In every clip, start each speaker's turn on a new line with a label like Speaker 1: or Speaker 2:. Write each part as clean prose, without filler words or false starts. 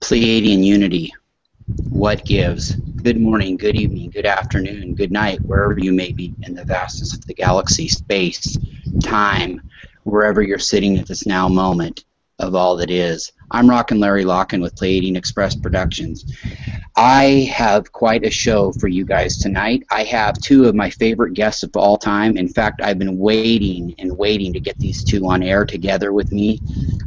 Speaker 1: Pleiadian unity. What gives? Good morning, good evening, good afternoon, good night, wherever you may be in the vastness of the galaxy, space, time, wherever you're sitting at this now moment of all that is. I'm Rockin' Larry Lockin with Pleiadian Express Productions. I have quite a show for you guys tonight. I have two of my favorite guests of all time. In fact, I've been waiting and waiting to get these two on air together with me.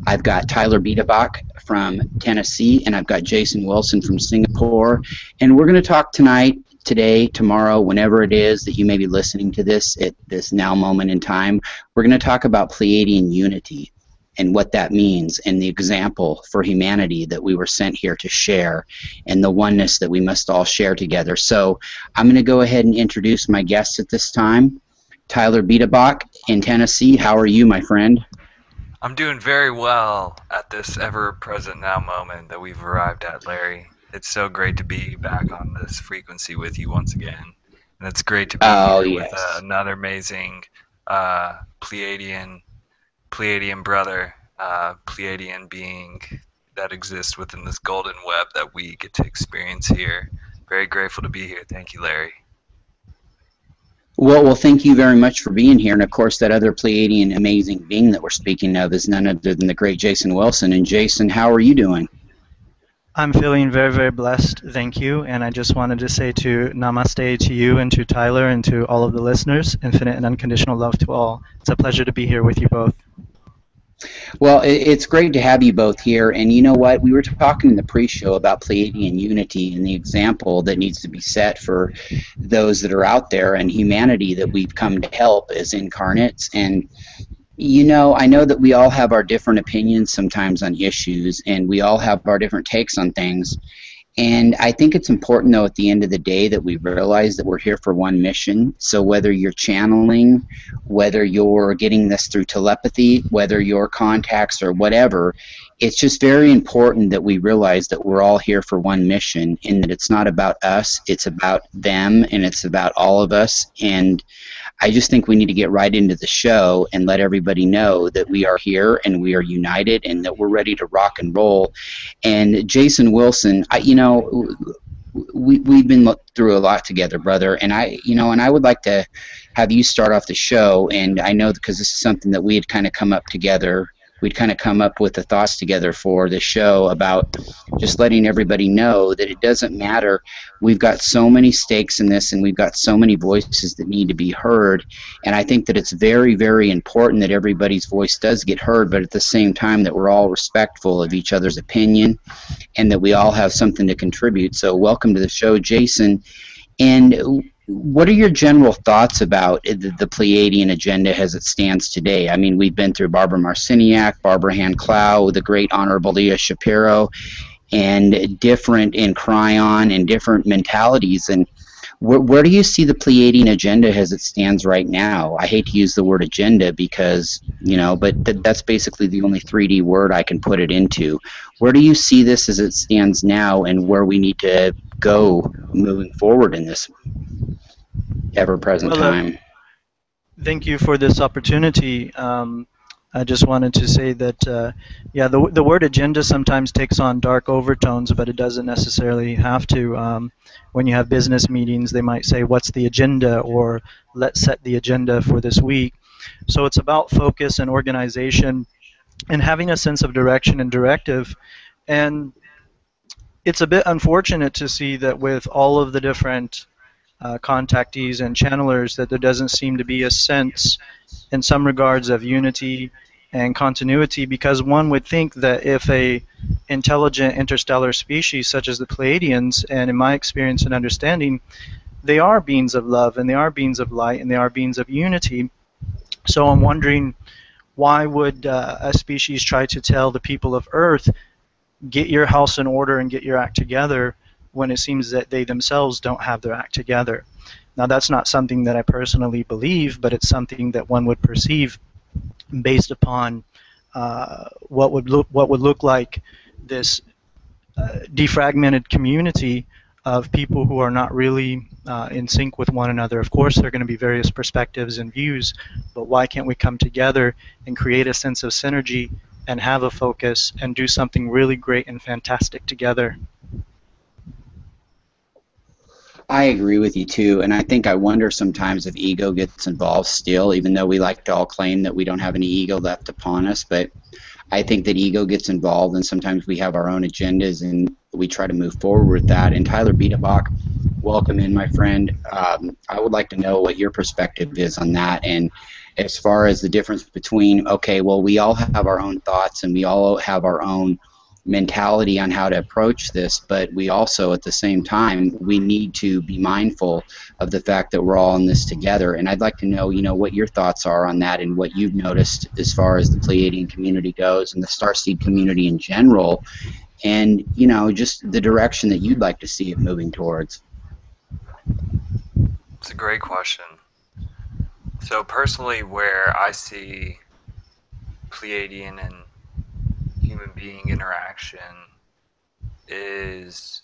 Speaker 1: I've got Tyler Biederbach from Tennessee, and I've got Jason Wilson from Singapore. And we're going to talk tonight, today, tomorrow, whenever it is that you may be listening to this at this now moment in time. We're going to talk about Pleiadian unity and what that means, and the example for humanity that we were sent here to share, and the oneness that we must all share together. So I'm going to go ahead and introduce my guests at this time. Tyler Biederbach in Tennessee, how are you, my friend?
Speaker 2: I'm doing very well at this ever-present now moment that we've arrived at, Larry. It's so great to be back on this frequency with you once again. And it's great to be here with another amazing Pleiadian brother, Pleiadian being that exists within this golden web that we get to experience here. Very grateful to be here. Thank you, Larry.
Speaker 1: Well, thank you very much for being here. And of course, that other Pleiadian amazing being that we're speaking of is none other than the great Jason Wilson. And Jason, how are you doing?
Speaker 3: I'm feeling very, very blessed, thank you. And I just wanted to say to namaste to you and to Tyler and to all of the listeners, infinite and unconditional love to all. It's a pleasure to be here with you both.
Speaker 1: Well, it's great to have you both here. And you know what? We were talking in the pre-show about Pleiadian unity and the example that needs to be set for those that are out there and humanity that we've come to help as incarnates. And you know, I know that we all have our different opinions sometimes on issues, and we all have our different takes on things. And I think it's important, though, at the end of the day that we realize that we're here for one mission. So whether you're channeling, whether you're getting this through telepathy, whether you're contacts or whatever, it's just very important that we realize that we're all here for one mission, and that it's not about us, it's about them, and it's about all of us. And I just think we need to get right into the show and let everybody know that we are here and we are united and that we're ready to rock and roll. And Jason Wilson, we've been through a lot together, brother, and I would like to have you start off the show. And I know because this is something that we had kind of come up together. We'd kind of come up with the thoughts together for the show about just letting everybody know that it doesn't matter. We've got so many stakes in this, and we've got so many voices that need to be heard. And I think that it's very, very important that everybody's voice does get heard, but at the same time that we're all respectful of each other's opinion and that we all have something to contribute. So welcome to the show, Jason. And what are your general thoughts about the Pleiadian agenda as it stands today? I mean, we've been through Barbara Marciniak, Barbara Hand-Clow, the great Honorable Leah Shapiro, and different in Cryon and different mentalities. And where do you see the Pleiadian agenda as it stands right now? I hate to use the word agenda because, but that's basically the only 3D word I can put it into. Where do you see this as it stands now, and where we need to go moving forward in this ever-present time?
Speaker 3: Thank you for this opportunity. I just wanted to say that, the word agenda sometimes takes on dark overtones, but it doesn't necessarily have to. When you have business meetings, they might say, what's the agenda, or let's set the agenda for this week. So it's about focus and organization and having a sense of direction and directive. And it's a bit unfortunate to see that with all of the different contactees and channelers that there doesn't seem to be a sense in some regards of unity and continuity, because one would think that if a intelligent interstellar species such as the Pleiadians, and in my experience and understanding, they are beings of love and they are beings of light and they are beings of unity. So I'm wondering, why would a species try to tell the people of Earth, get your house in order and get your act together, when it seems that they themselves don't have their act together? Now, that's not something that I personally believe, but it's something that one would perceive based upon what would look like this defragmented community of people who are not really in sync with one another. Of course, there are going to be various perspectives and views, but why can't we come together and create a sense of synergy and have a focus and do something really great and fantastic together.
Speaker 1: I agree with you too, and I think I wonder sometimes if ego gets involved still, even though we like to all claim that we don't have any ego left upon us. But I think that ego gets involved, and sometimes we have our own agendas, and we try to move forward with that. And Tyler Biederbach, welcome in, my friend. I would like to know what your perspective is on that, and as far as the difference between, okay, well, we all have our own thoughts, and we all have our own mentality on how to approach this, but we also at the same time we need to be mindful of the fact that we're all in this together. And I'd like to know, what your thoughts are on that and what you've noticed as far as the Pleiadian community goes and the Starseed community in general, and just the direction that you'd like to see it moving towards.
Speaker 2: It's a great question. So personally, where I see Pleiadian and human being interaction is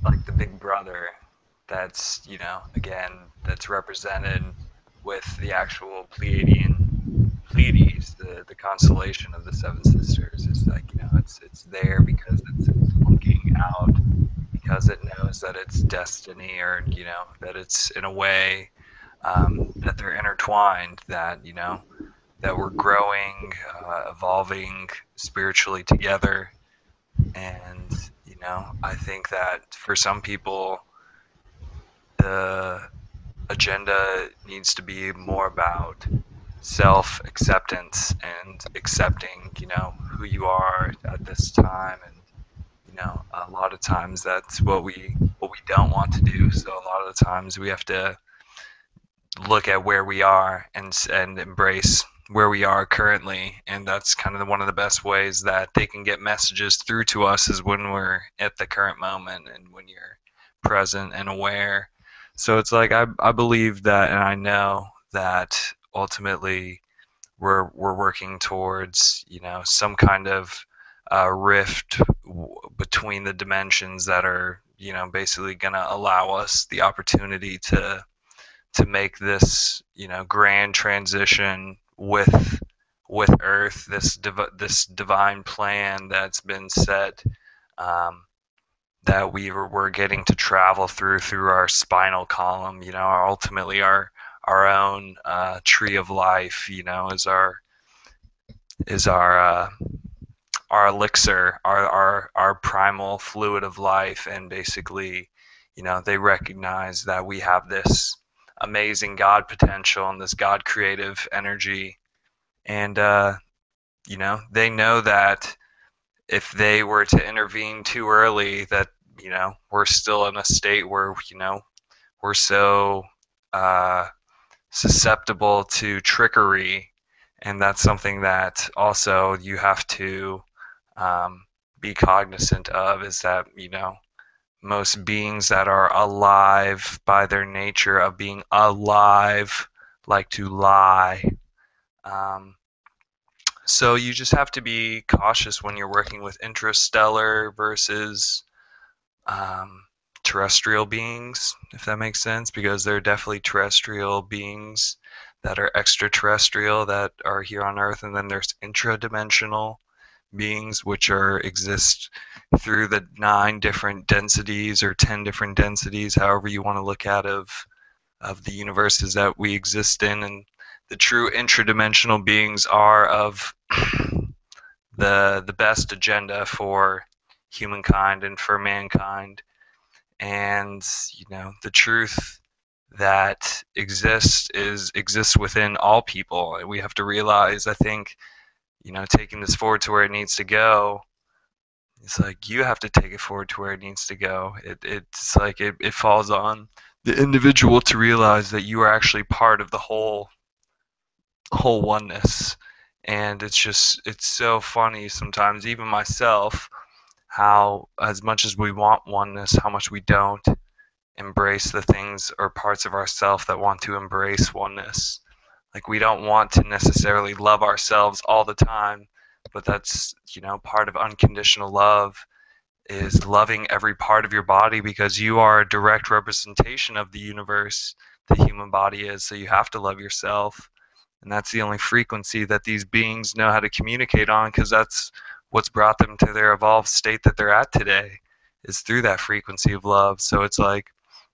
Speaker 2: like the big brother that's, again, that's represented with the actual Pleiades, the constellation of the Seven Sisters. Is like, it's there because it's looking out, because it knows that it's destiny, or, that it's in a way that they're intertwined, that, that we're growing, evolving spiritually together. And, I think that for some people, the agenda needs to be more about self-acceptance and accepting, who you are at this time. And, a lot of times that's what we don't want to do. So a lot of the times we have to look at where we are and embrace where we are currently, and that's kind of one of the best ways that they can get messages through to us, is when we're at the current moment and when you're present and aware. So it's like I believe that, and I know that ultimately we're working towards, some kind of rift between the dimensions that are, basically going to allow us the opportunity to make this, grand transition with Earth, this divine plan that's been set, that we're getting to travel through our spinal column. Ultimately our own tree of life, is our elixir, our primal fluid of life. And basically, they recognize that we have this amazing God potential and this God creative energy. And, they know that if they were to intervene too early, that, we're still in a state where, we're so susceptible to trickery. And that's something that also you have to be cognizant of, is that, most beings that are alive by their nature of being alive like to lie. So you just have to be cautious when you're working with intrastellar versus terrestrial beings, if that makes sense, because there are definitely terrestrial beings that are extraterrestrial that are here on Earth, and then there's intradimensional beings which exist through the 9 different densities or 10 different densities, however you want to look at, of the universes that we exist in. And the true intradimensional beings are of the best agenda for humankind and for mankind. And the truth that exists within all people. And we have to realize, I think, taking this forward to where it needs to go, it's like you have to take it forward to where it needs to go. It's like it falls on the individual to realize that you are actually part of the whole oneness. And it's so funny sometimes, even myself, how as much as we want oneness, how much we don't embrace the things or parts of ourselves that want to embrace oneness. Like, we don't want to necessarily love ourselves all the time, but that's, part of unconditional love, is loving every part of your body, because you are a direct representation of the universe, the human body is. So you have to love yourself. And that's the only frequency that these beings know how to communicate on, because that's what's brought them to their evolved state that they're at today, is through that frequency of love. So it's like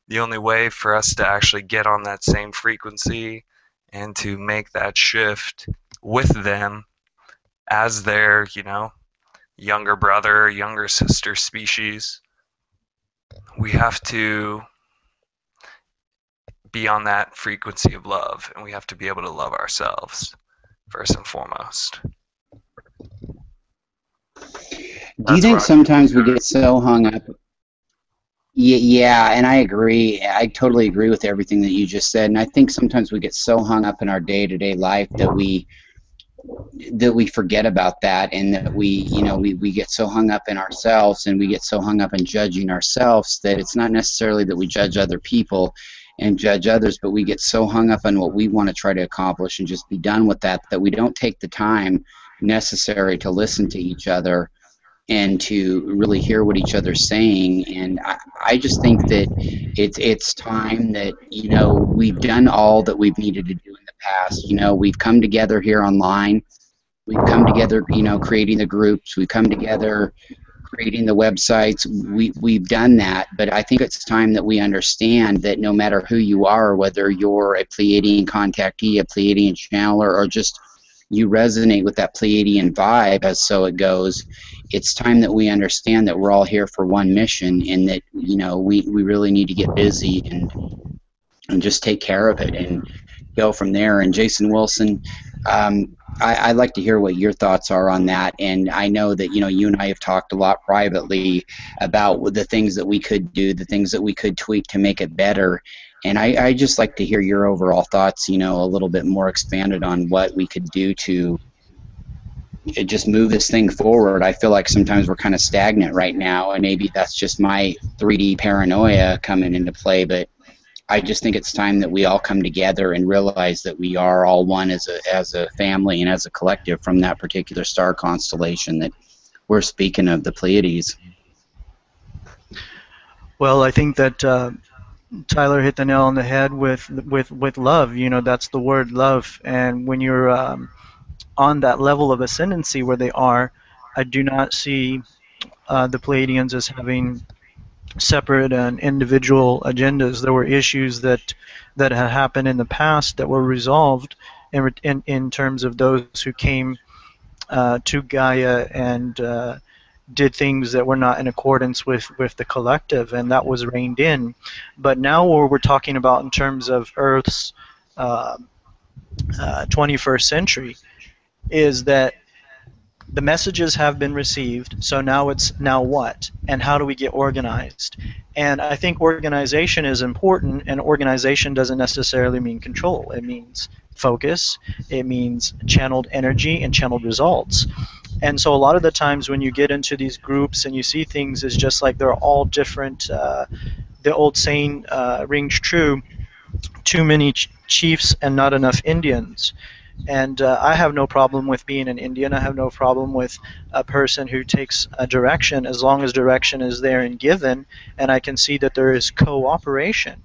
Speaker 2: the only way for us to actually get on that same frequency and to make that shift with them as their, younger brother, younger sister species, we have to be on that frequency of love, and we have to be able to love ourselves first and foremost.
Speaker 1: Do you think sometimes we get so hung up? Yeah, and I agree. I totally agree with everything that you just said. And I think sometimes we get so hung up in our day-to-day life that we forget about that, and that we get so hung up in ourselves, and we get so hung up in judging ourselves that it's not necessarily that we judge other people and judge others, but we get so hung up on what we want to try to accomplish and just be done with that we don't take the time necessary to listen to each other and to really hear what each other's saying. And I just think that it's time that, we've done all that we've needed to do in the past. We've come together here online. We've come together, creating the groups. We've come together creating the websites. We've done that, but I think it's time that we understand that no matter who you are, whether you're a Pleiadian contactee, a Pleiadian channeler, or just you resonate with that Pleiadian vibe, as so it goes, it's time that we understand that we're all here for one mission, and that we really need to get busy and just take care of it and go from there. And Jason Wilson, I'd like to hear what your thoughts are on that. And I know that you and I have talked a lot privately about the things that we could do, the things that we could tweak to make it better. And I just like to hear your overall thoughts, a little bit more expanded on what we could do to just move this thing forward. I feel like sometimes we're kind of stagnant right now, and maybe that's just my 3D paranoia coming into play, but I just think it's time that we all come together and realize that we are all one as a family and as a collective from that particular star constellation that we're speaking of, the Pleiades.
Speaker 3: Well, I think that Tyler hit the nail on the head with love. That's the word, love. And when you're on that level of ascendancy where they are, I do not see the Pleiadians as having separate and individual agendas. There were issues that had happened in the past that were resolved in terms of those who came to Gaia and did things that were not in accordance with the collective, and that was reined in. But now what we're talking about in terms of Earth's 21st century is that the messages have been received, so now it's now what? And how do we get organized? And I think organization is important, and organization doesn't necessarily mean control. It means focus, it means channeled energy and channeled results. And so a lot of the times when you get into these groups and you see things, it's just like they're all different. The old saying rings true, too many chiefs and not enough Indians. And I have no problem with being an Indian. I have no problem with a person who takes a direction, as long as direction is there and given, and I can see that there is cooperation.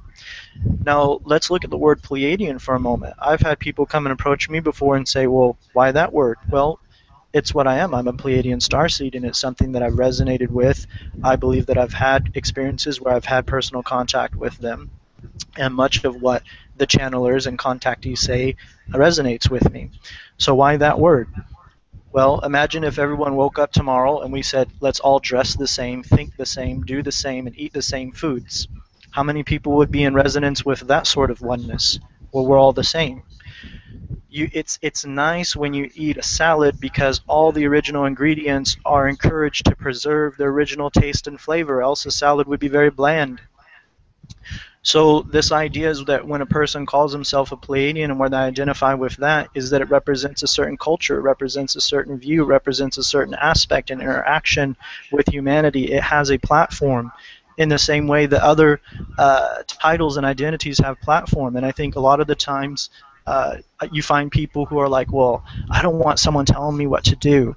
Speaker 3: Now, let's look at the word Pleiadian for a moment. I've had people come and approach me before and say, well, why that word? Well, it's what I am. I'm a Pleiadian starseed, and it's something that I've resonated with. I believe that I've had experiences where I've had personal contact with them, and much of what the channelers and contactees say resonates with me. So why that word? Well, imagine if everyone woke up tomorrow and we said, let's all dress the same, think the same, do the same, and eat the same foods. How many people would be in resonance with that sort of oneness? Well, we're all the same. It's nice when you eat a salad because all the original ingredients are encouraged to preserve their original taste and flavor, else the salad would be very bland. So this idea is that when a person calls himself a Pleiadian, and when they identify with that, is that it represents a certain culture, it represents a certain view, it represents a certain aspect and interaction with humanity. It has a platform in the same way that other titles and identities have platform. And I think a lot of the times you find people who are like, well, I don't want someone telling me what to do.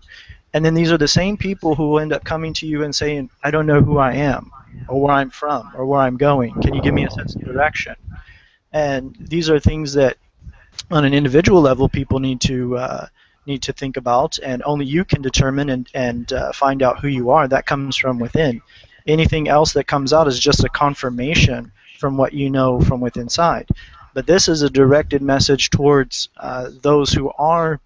Speaker 3: And then these are the same people who will end up coming to you and saying, I don't know who I am, or where I'm from, or where I'm going. Can you give me a sense of direction? And these are things that on an individual level, people need to think about, and only you can determine and find out who you are. That comes from within. Anything else that comes out is just a confirmation from what you know from within inside. But this is a directed message towards those who are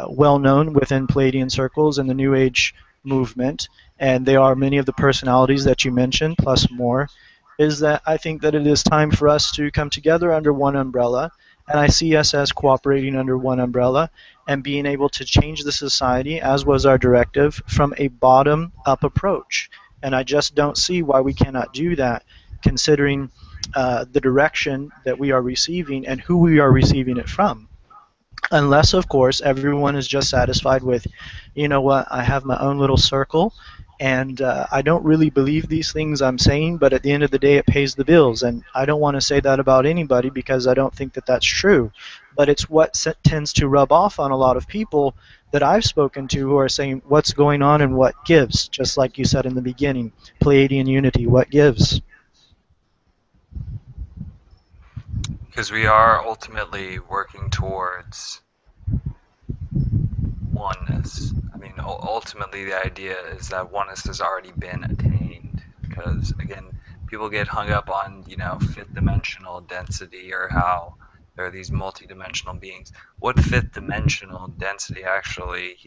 Speaker 3: well known within Pleiadian circles and the New Age movement, and they are many of the personalities that you mentioned, plus more, is that I think that it is time for us to come together under one umbrella, and I see us as cooperating under one umbrella and being able to change the society, as was our directive, from a bottom-up approach. And I just don't see why we cannot do that, considering the direction that we are receiving and who we are receiving it from. Unless, of course, everyone is just satisfied with, you know what, I have my own little circle, and I don't really believe these things I'm saying, but at the end of the day, it pays the bills. And I don't want to say that about anybody because I don't think that that's true. But it's what tends to rub off on a lot of people that I've spoken to who are saying, what's going on and what gives? Just like you said in the beginning, Pleiadian unity, what gives?
Speaker 2: Because we are ultimately working towards oneness. I mean, ultimately, the idea is that oneness has already been attained. Because again, people get hung up on fifth dimensional density, or how there are these multi-dimensional beings. What fifth dimensional density actually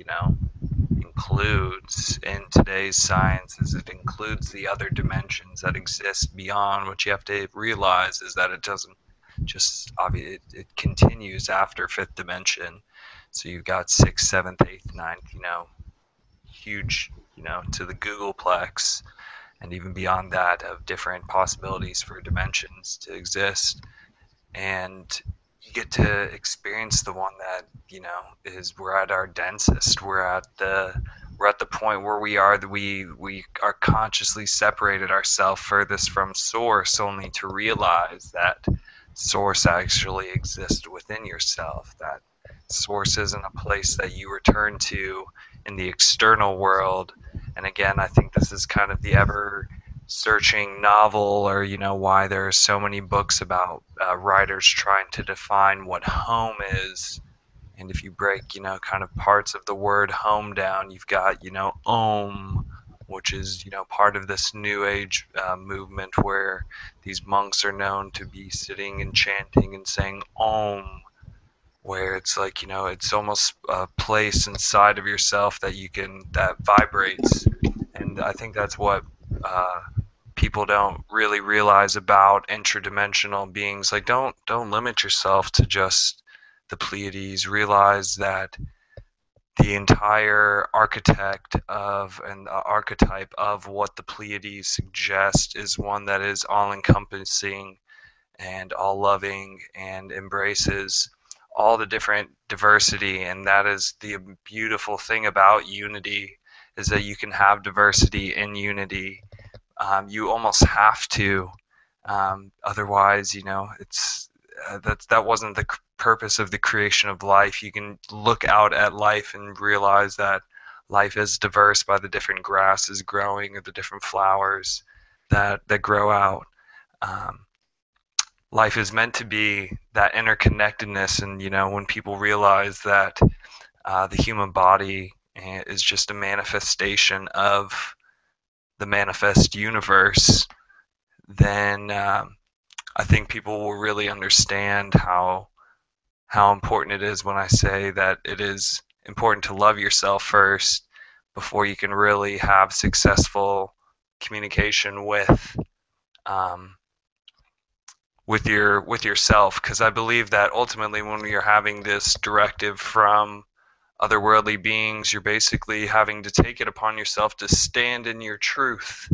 Speaker 2: includes in today's science is it includes the other dimensions that exist beyond. What you have to realize is that it doesn't just it continues after fifth dimension. So you've got sixth, seventh, eighth, ninth, huge, to the Googleplex, and even beyond that, of different possibilities for dimensions to exist. And you get to experience the one that, is we're at our densest. We're at the point where we are consciously separated ourselves furthest from source, only to realize that source actually exists within yourself, that source isn't a place that you return to in the external world. And again, I think this is kind of the ever searching novel, or why there are so many books about writers trying to define what home is. And if you break kind of parts of the word home down, you've got Om, which is part of this new age movement where these monks are known to be sitting and chanting and saying Om, where it's like it's almost a place inside of yourself that that vibrates. And I think that's what people don't really realize about interdimensional beings. Like, don't limit yourself to just the Pleiades. Realize that the entire architect of and archetype of what the Pleiades suggest is one that is all-encompassing and all-loving and embraces all the different diversity. And that is the beautiful thing about unity, is that you can have diversity in unity. You almost have to, otherwise, it's that wasn't the purpose of the creation of life. You can look out at life and realize that life is diverse by the different grasses growing, or the different flowers that grow out. Life is meant to be that interconnectedness, and when people realize that the human body is just a manifestation of the manifest universe, then I think people will really understand how important it is when I say that it is important to love yourself first before you can really have successful communication with yourself. Because I believe that ultimately, when you're having this directive from otherworldly beings, you're basically having to take it upon yourself to stand in your truth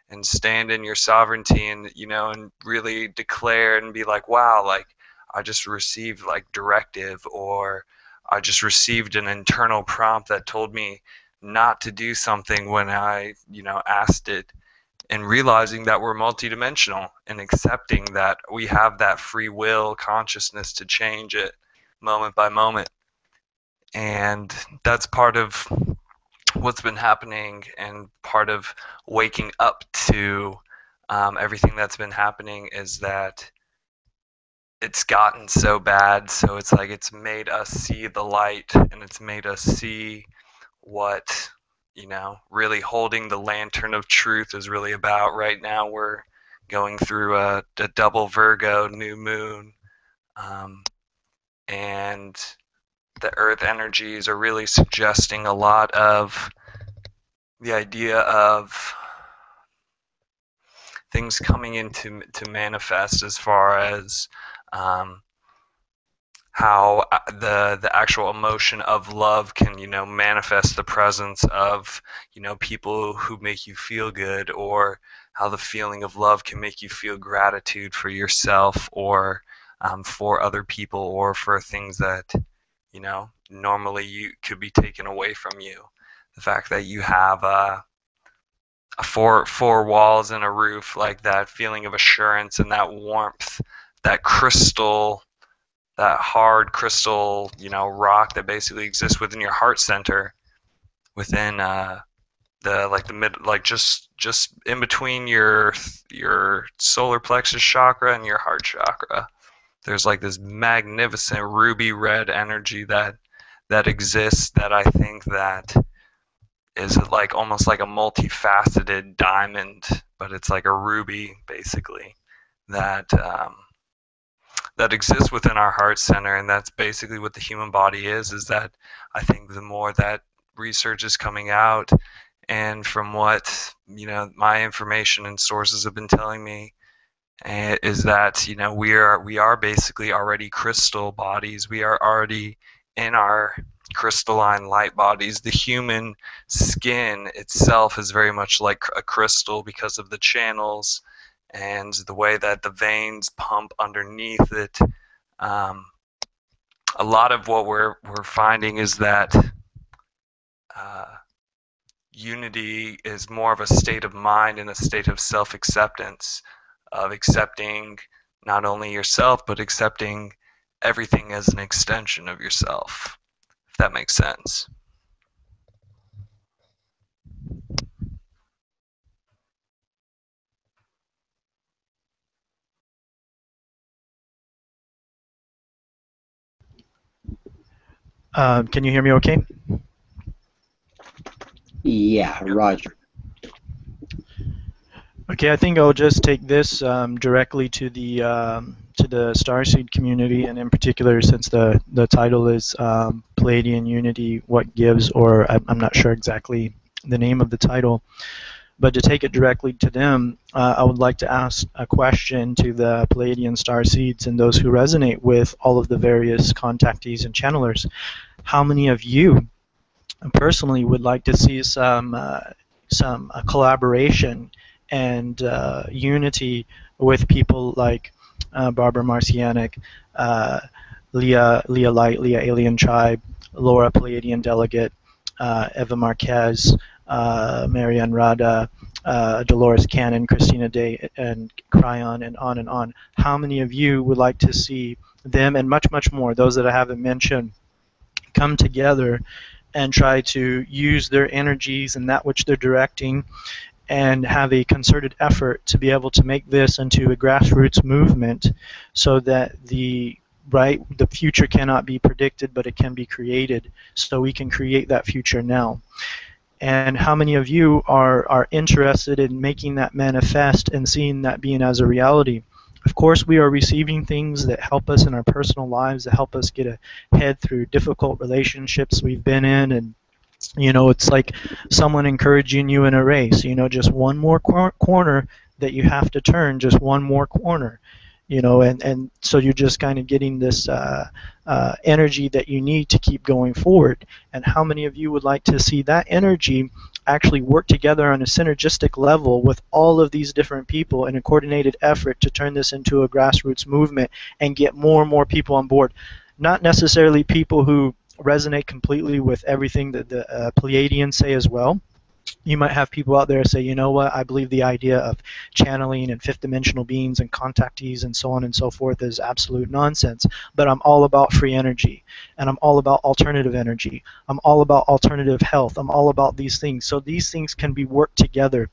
Speaker 2: and stand in your sovereignty, and and really declare and be like, wow, like I just received like directive, or I just received an internal prompt that told me not to do something when I asked it. And realizing that we're multidimensional and accepting that we have that free will consciousness to change it moment by moment. And that's part of what's been happening, and part of waking up to everything that's been happening, is that it's gotten so bad, so it's like it's made us see the light, and it's made us see what, really holding the lantern of truth is really about. Right now we're going through a double Virgo new moon, and the earth energies are really suggesting a lot of the idea of things coming into to manifest, as far as how the actual emotion of love can manifest the presence of people who make you feel good, or how the feeling of love can make you feel gratitude for yourself, or for other people, or for things that normally you could be taken away from you. The fact that you have four walls and a roof, like that feeling of assurance and that warmth, that crystal, that hard crystal, rock that basically exists within your heart center, within the mid, like just in between your solar plexus chakra and your heart chakra. There's like this magnificent ruby red energy that exists, that I think that is like almost like a multifaceted diamond, but it's like a ruby basically, that that exists within our heart center. And that's basically what the human body is that I think the more that research is coming out, and from what my information and sources have been telling me, is that we are basically already crystal bodies. We are already in our crystalline light bodies. The human skin itself is very much like a crystal because of the channels and the way that the veins pump underneath it. A lot of what we're finding is that unity is more of a state of mind and a state of self-acceptance, of accepting not only yourself, but accepting everything as an extension of yourself, if that makes sense.
Speaker 3: Can you hear me okay?
Speaker 1: Yeah, Roger.
Speaker 3: Okay, I think I'll just take this directly to the Starseed community, and in particular, since the title is Pleiadian Unity, What Gives, or I'm not sure exactly the name of the title, but to take it directly to them, I would like to ask a question to the Pleiadian Starseeds and those who resonate with all of the various contactees and channelers. How many of you personally would like to see some collaboration and unity with people like Barbara Marcianic, Leah Light, Leah Alien Tribe, Laura Pleiadian Delegate, Eva Marquez, Marianne Rada, Dolores Cannon, Christina Day, and Cryon, and on and on. How many of you would like to see them, and much, much more, those that I haven't mentioned, come together and try to use their energies and that which they're directing and have a concerted effort to be able to make this into a grassroots movement, so that the future cannot be predicted, but it can be created, so we can create that future now. And how many of you are interested in making that manifest and seeing that being as a reality? Of course, we are receiving things that help us in our personal lives, that help us get ahead through difficult relationships we've been in, and it's like someone encouraging you in a race, just one more corner that you have to turn, just one more corner, and so you're just kind of getting this energy that you need to keep going forward. And how many of you would like to see that energy actually work together on a synergistic level with all of these different people in a coordinated effort to turn this into a grassroots movement and get more and more people on board? Not necessarily people who resonate completely with everything that the Pleiadians say as well. You might have people out there say, you know what, I believe the idea of channeling and fifth dimensional beings and contactees and so on and so forth is absolute nonsense, but I'm all about free energy, and I'm all about alternative energy. I'm all about alternative health. I'm all about these things. So these things can be worked together.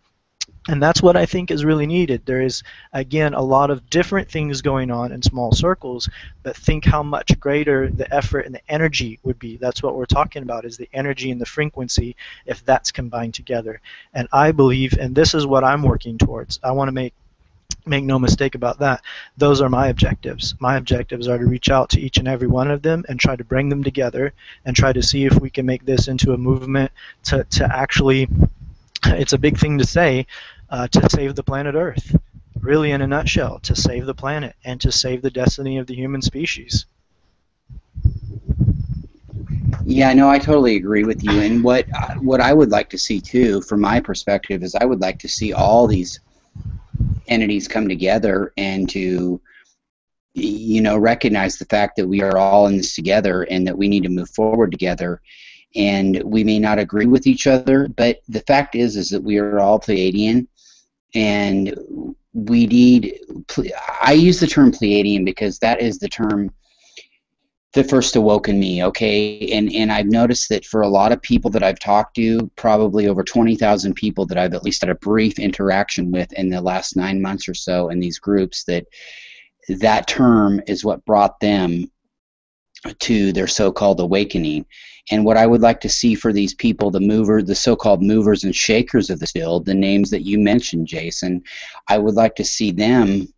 Speaker 3: And that's what I think is really needed. There is, again, a lot of different things going on in small circles, but think how much greater the effort and the energy would be. That's what we're talking about, is the energy and the frequency, if that's combined together. And I believe, and this is what I'm working towards, I want to make no mistake about that. Those are my objectives. My objectives are to reach out to each and every one of them and try to bring them together and try to see if we can make this into a movement to actually, it's a big thing to say, to save the planet Earth. Really, in a nutshell, to save the planet and to save the destiny of the human species.
Speaker 1: Yeah, no, I totally agree with you. And what I would like to see too, from my perspective, is I would like to see all these entities come together and to, you know, recognize the fact that we are all in this together and that we need to move forward together. And we may not agree with each other, but the fact is that we are all Pleiadian, and we need. I use the term Pleiadian because that is the term that first awoken me, okay? And I've noticed that for a lot of people that I've talked to, probably over 20,000 people that I've at least had a brief interaction with in the last 9 months or so in these groups, that term is what brought them to their so-called awakening. And what I would like to see for these people, the so-called movers and shakers of this field, the names that you mentioned, Jason, I would like to see them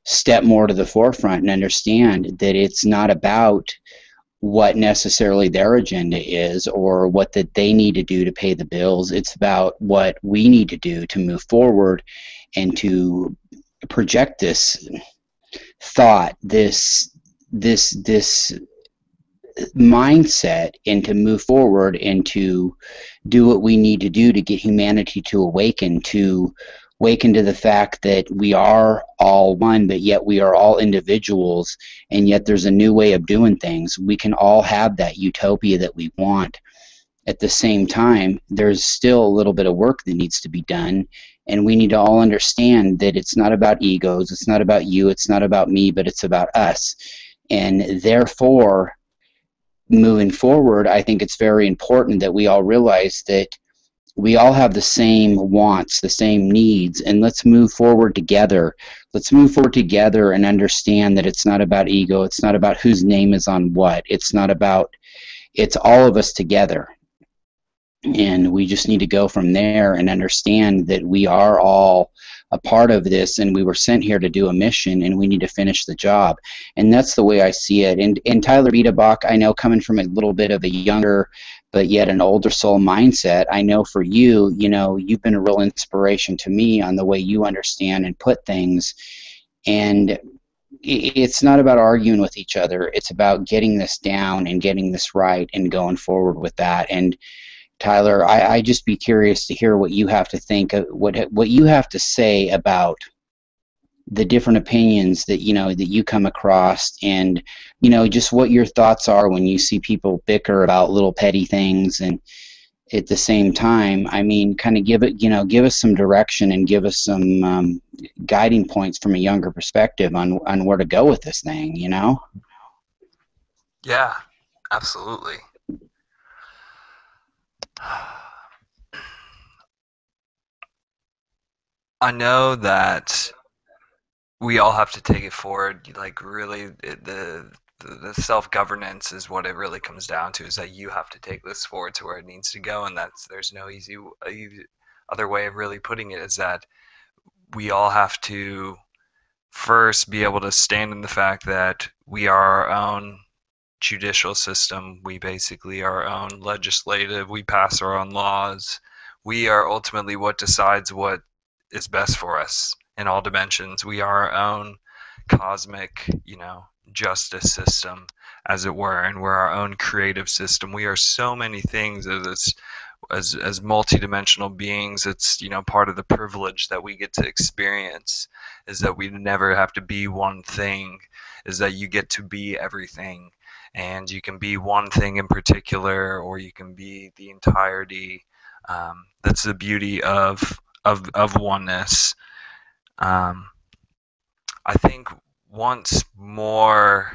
Speaker 1: step more to the forefront and understand that it's not about what necessarily their agenda is or what that they need to do to pay the bills. It's about what we need to do to move forward and to project this thought, this mindset, and to move forward and to do what we need to do to get humanity to awaken to the fact that we are all one, but yet we are all individuals, and yet there's a new way of doing things. We can all have that utopia that we want. At the same time, there's still a little bit of work that needs to be done, and we need to all understand that it's not about egos, it's not about you, it's not about me, but it's about us. And therefore, moving forward, I think it's very important that we all realize that we all have the same wants, the same needs, and let's move forward together. Let's move forward together and understand that it's not about ego, it's not about whose name is on what, it's all of us together. And we just need to go from there and understand that we are all a part of this, and we were sent here to do a mission, and we need to finish the job. And that's the way I see it. And Tyler Biederbach, I know, coming from a little bit of a younger but yet an older soul mindset, I know for you, you know, you've been a real inspiration to me on the way you understand and put things. And it's not about arguing with each other. It's about getting this down and getting this right and going forward with that. And Tyler, I just be curious to hear what you have to think, what you have to say about the different opinions that you come across, and just what your thoughts are when you see people bicker about little petty things, and at the same time, I mean, kind of give us some direction and give us some guiding points from a younger perspective on where to go with this thing,
Speaker 2: Yeah, absolutely. I know that we all have to take it forward. Like, really, the self-governance is what it really comes down to, is that you have to take this forward to where it needs to go, and there's no easy other way of really putting it, is that we all have to first be able to stand in the fact that we are our own judicial system. We basically are our own legislative. We pass our own laws. We are ultimately what decides what is best for us in all dimensions. We are our own cosmic, justice system, as it were, and we're our own creative system. We are so many things as multidimensional beings. It's part of the privilege that we get to experience, is that we never have to be one thing, is that you get to be everything, and you can be one thing in particular, or you can be the entirety. That's the beauty of oneness. I think once more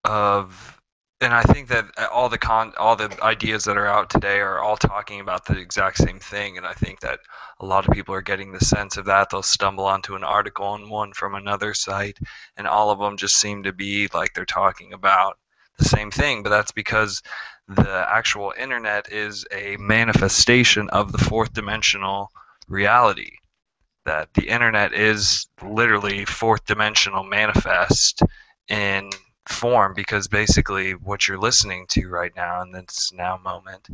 Speaker 2: of And I think that all the ideas that are out today are all talking about the exact same thing. And I think that a lot of people are getting the sense of that. They'll stumble onto an article on one from another site, and all of them just seem to be like they're talking about the same thing. But that's because the actual internet is a manifestation of the fourth dimensional reality. That the internet is literally fourth dimensional manifest in form, because basically what you're listening to right now in this now moment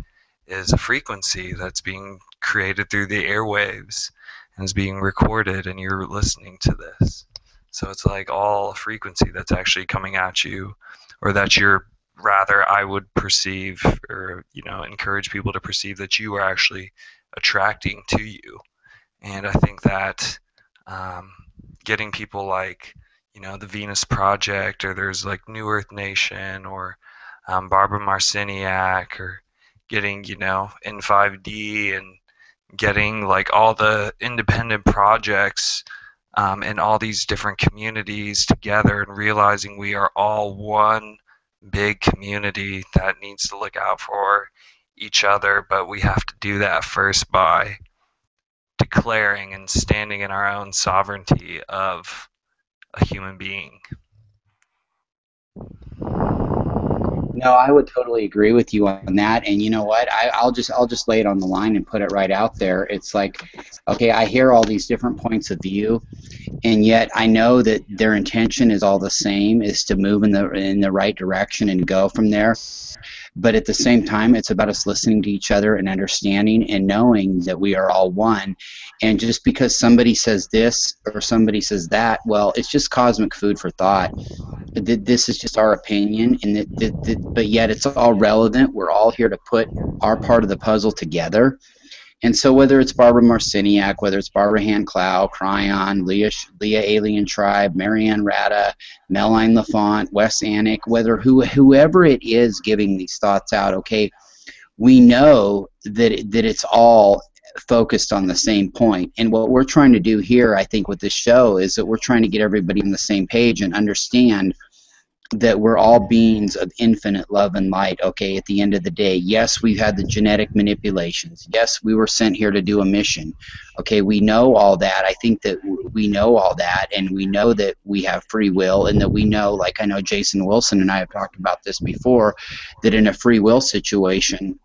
Speaker 2: is a frequency that's being created through the airwaves and is being recorded, and you're listening to this. So it's like all a frequency that's actually coming at you, or that you're, rather, I would perceive, or encourage people to perceive, that you are actually attracting to you. And I think that getting people like, the Venus Project, or there's like New Earth Nation, or Barbara Marciniak, or getting, in 5D, and getting like all the independent projects in all these different communities together, and realizing we are all one big community that needs to look out for each other. But we have to do that first by declaring and standing in our own sovereignty of a human being.
Speaker 1: No, I would totally agree with you on that. And you know what? I'll just lay it on the line and put it right out there. It's like, okay, I hear all these different points of view, and yet I know that their intention is all the same, is to move in the right direction and go from there. But at the same time, it's about us listening to each other and understanding and knowing that we are all one. And just because somebody says this or somebody says that, well, it's just cosmic food for thought. This is just our opinion, and but yet it's all relevant. We're all here to put our part of the puzzle together. And so whether it's Barbara Marciniak, whether it's Barbara Hand-Clow, Cryon, Leah Alien Tribe, Marianne Rada, Meline Lafont, Wes Annick, whoever it is giving these thoughts out, okay, we know that it's all focused on the same point. And what we're trying to do here, I think, with this show is that we're trying to get everybody on the same page and understand that we're all beings of infinite love and light, okay, at the end of the day. Yes, we've had the genetic manipulations. Yes, we were sent here to do a mission. Okay, we know all that. I think that we know all that, and we know that we have free will, and that we know, like I know Jason Wilson and I have talked about this before, that in a free will situation,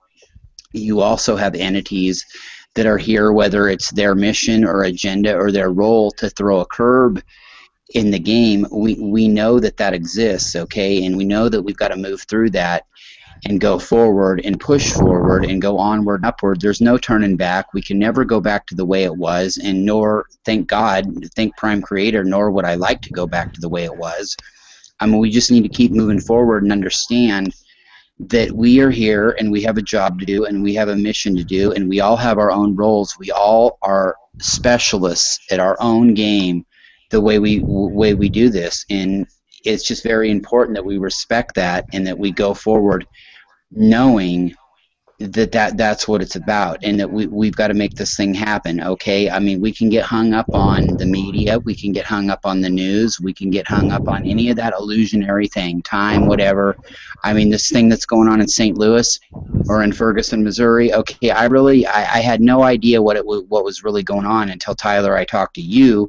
Speaker 1: you also have entities that are here, whether it's their mission or agenda or their role to throw a curb in the game. We know that exists, okay, and we know that we've got to move through that and go forward and push forward and go onward and upward. There's no turning back. We can never go back to the way it was, and nor, thank God, thank Prime Creator, nor would I like to go back to the way it was. I mean, we just need to keep moving forward and understand that we are here and we have a job to do and we have a mission to do, and we all have our own roles. We all are specialists at our own game, the way we do this, and it's just very important that we respect that and that we go forward knowing that's what it's about, and that we've got to make this thing happen, okay? I mean, we can get hung up on the media, we can get hung up on the news, we can get hung up on any of that illusionary thing, time, whatever. I mean, this thing that's going on in St. Louis or in Ferguson, Missouri, okay, I had no idea what was really going on until, Tyler, I talked to you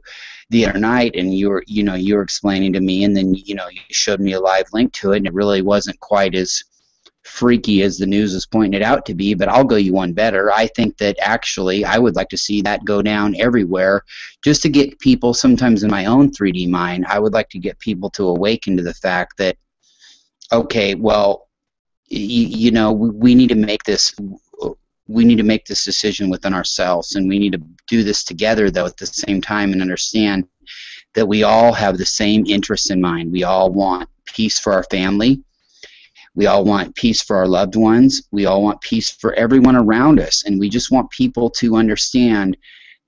Speaker 1: the other night, and you were explaining to me, and then you showed me a live link to it, and it really wasn't quite as freaky as the news is pointing it out to be. But I'll go you one better. I think that actually I would like to see that go down everywhere, just to get people, sometimes in my own 3D mind, I would like to get people to awaken to the fact that, okay, well, we need to make this decision within ourselves, and we need to do this together, though, at the same time, and understand that we all have the same interests in mind. We all want peace for our family. We all want peace for our loved ones. We all want peace for everyone around us, and we just want people to understand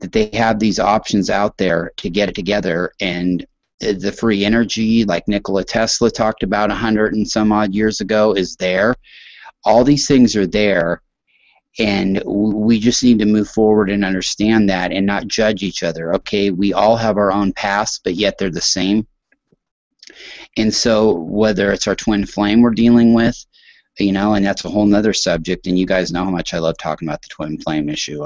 Speaker 1: that they have these options out there to get it together. And the free energy, like Nikola Tesla talked about 100 and some odd years ago, is there. All these things are there, and we just need to move forward and understand that and not judge each other. Okay, we all have our own paths, but yet they're the same. And so whether it's our twin flame we're dealing with, and that's a whole nother subject, and you guys know how much I love talking about the twin flame issue.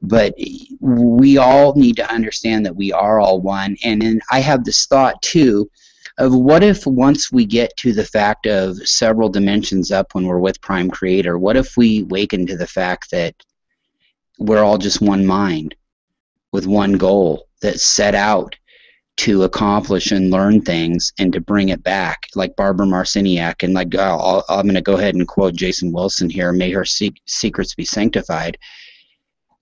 Speaker 1: But we all need to understand that we are all one. And then I have this thought, too, of what if once we get to the fact of several dimensions up when we're with Prime Creator, what if we waken to the fact that we're all just one mind with one goal that's set out to accomplish and learn things and to bring it back, like Barbara Marciniak, and like I'm going to go ahead and quote Jason Wilson here, may her secrets be sanctified.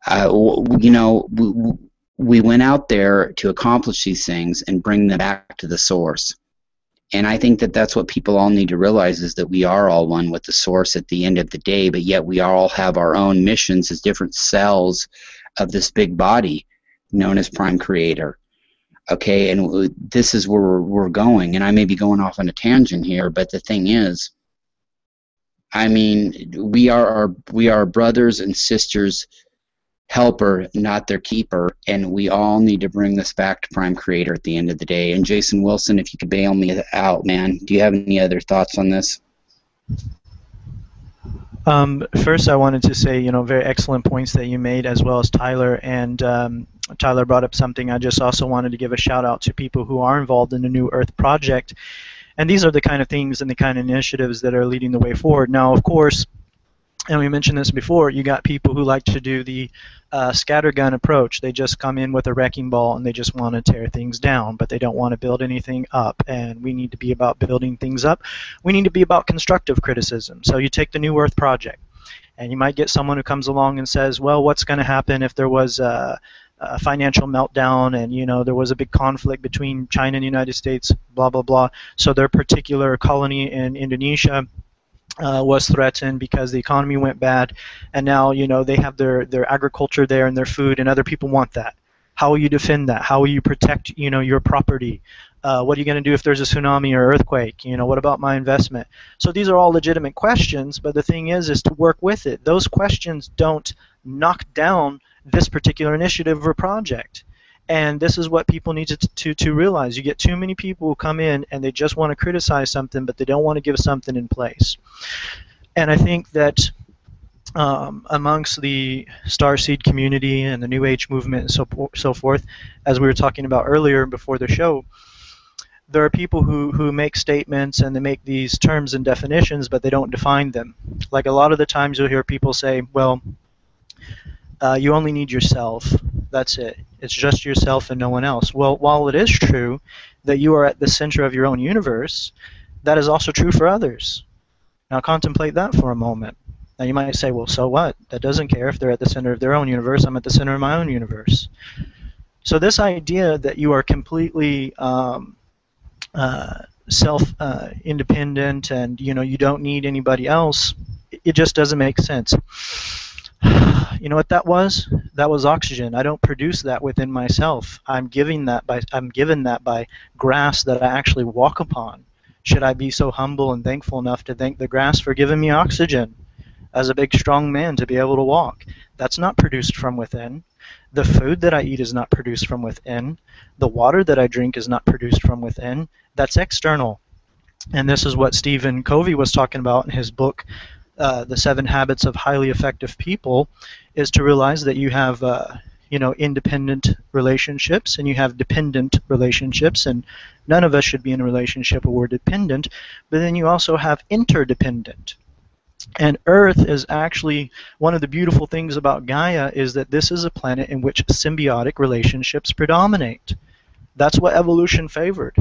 Speaker 1: We went out there to accomplish these things and bring them back to the source. And I think that that's what people all need to realize, is that we are all one with the source at the end of the day, but yet we all have our own missions as different cells of this big body known as Prime Creator. Okay, and this is where we're going, and I may be going off on a tangent here, but the thing is, I mean, we are brothers and sisters' helper, not their keeper, and we all need to bring this back to Prime Creator at the end of the day. And Jason Wilson, if you could bail me out, man, do you have any other thoughts on this?
Speaker 3: First, I wanted to say, very excellent points that you made, as well as Tyler. And Tyler brought up something. I just also wanted to give a shout out to people who are involved in the New Earth Project. And these are the kind of things and the kind of initiatives that are leading the way forward. Now, of course, and we mentioned this before, you got people who like to do the scattergun approach. They just come in with a wrecking ball and they just want to tear things down, but they don't want to build anything up. And we need to be about building things up. We need to be about constructive criticism. So you take the New Earth Project, and you might get someone who comes along and says, well, what's going to happen if there was a financial meltdown and, there was a big conflict between China and the United States, blah, blah, blah. So their particular colony in Indonesia was threatened because the economy went bad, and now they have their agriculture there and their food, and other people want that. How will you defend that? How will you protect your property? What are you going to do if there's a tsunami or earthquake? What about my investment? So these are all legitimate questions, but the thing is to work with it. Those questions don't knock down this particular initiative or project. And this is what people need to realize. You get too many people who come in and they just want to criticize something, but they don't want to give something in place. And I think that amongst the Starseed community and the New Age movement and so forth, as we were talking about earlier before the show, there are people who make statements and they make these terms and definitions, but they don't define them. Like a lot of the times you'll hear people say, well, you only need yourself. That's it. It's just yourself and no one else. Well, while it is true that you are at the center of your own universe, that is also true for others. Now contemplate that for a moment. Now you might say, well, so what? That doesn't care if they're at the center of their own universe. I'm at the center of my own universe. So this idea that you are completely self-independent and you don't need anybody else, it just doesn't make sense. You know what that was? That was oxygen. I don't produce that within myself. I'm given that by grass that I actually walk upon. Should I be so humble and thankful enough to thank the grass for giving me oxygen as a big strong man to be able to walk? That's not produced from within. The food that I eat is not produced from within. The water that I drink is not produced from within. That's external. And this is what Stephen Covey was talking about in his book, The 7 Habits of Highly Effective People, is to realize that you have independent relationships and you have dependent relationships, and none of us should be in a relationship where we're dependent, but then you also have interdependent. And Earth is actually, one of the beautiful things about Gaia is that this is a planet in which symbiotic relationships predominate. That's what evolution favored.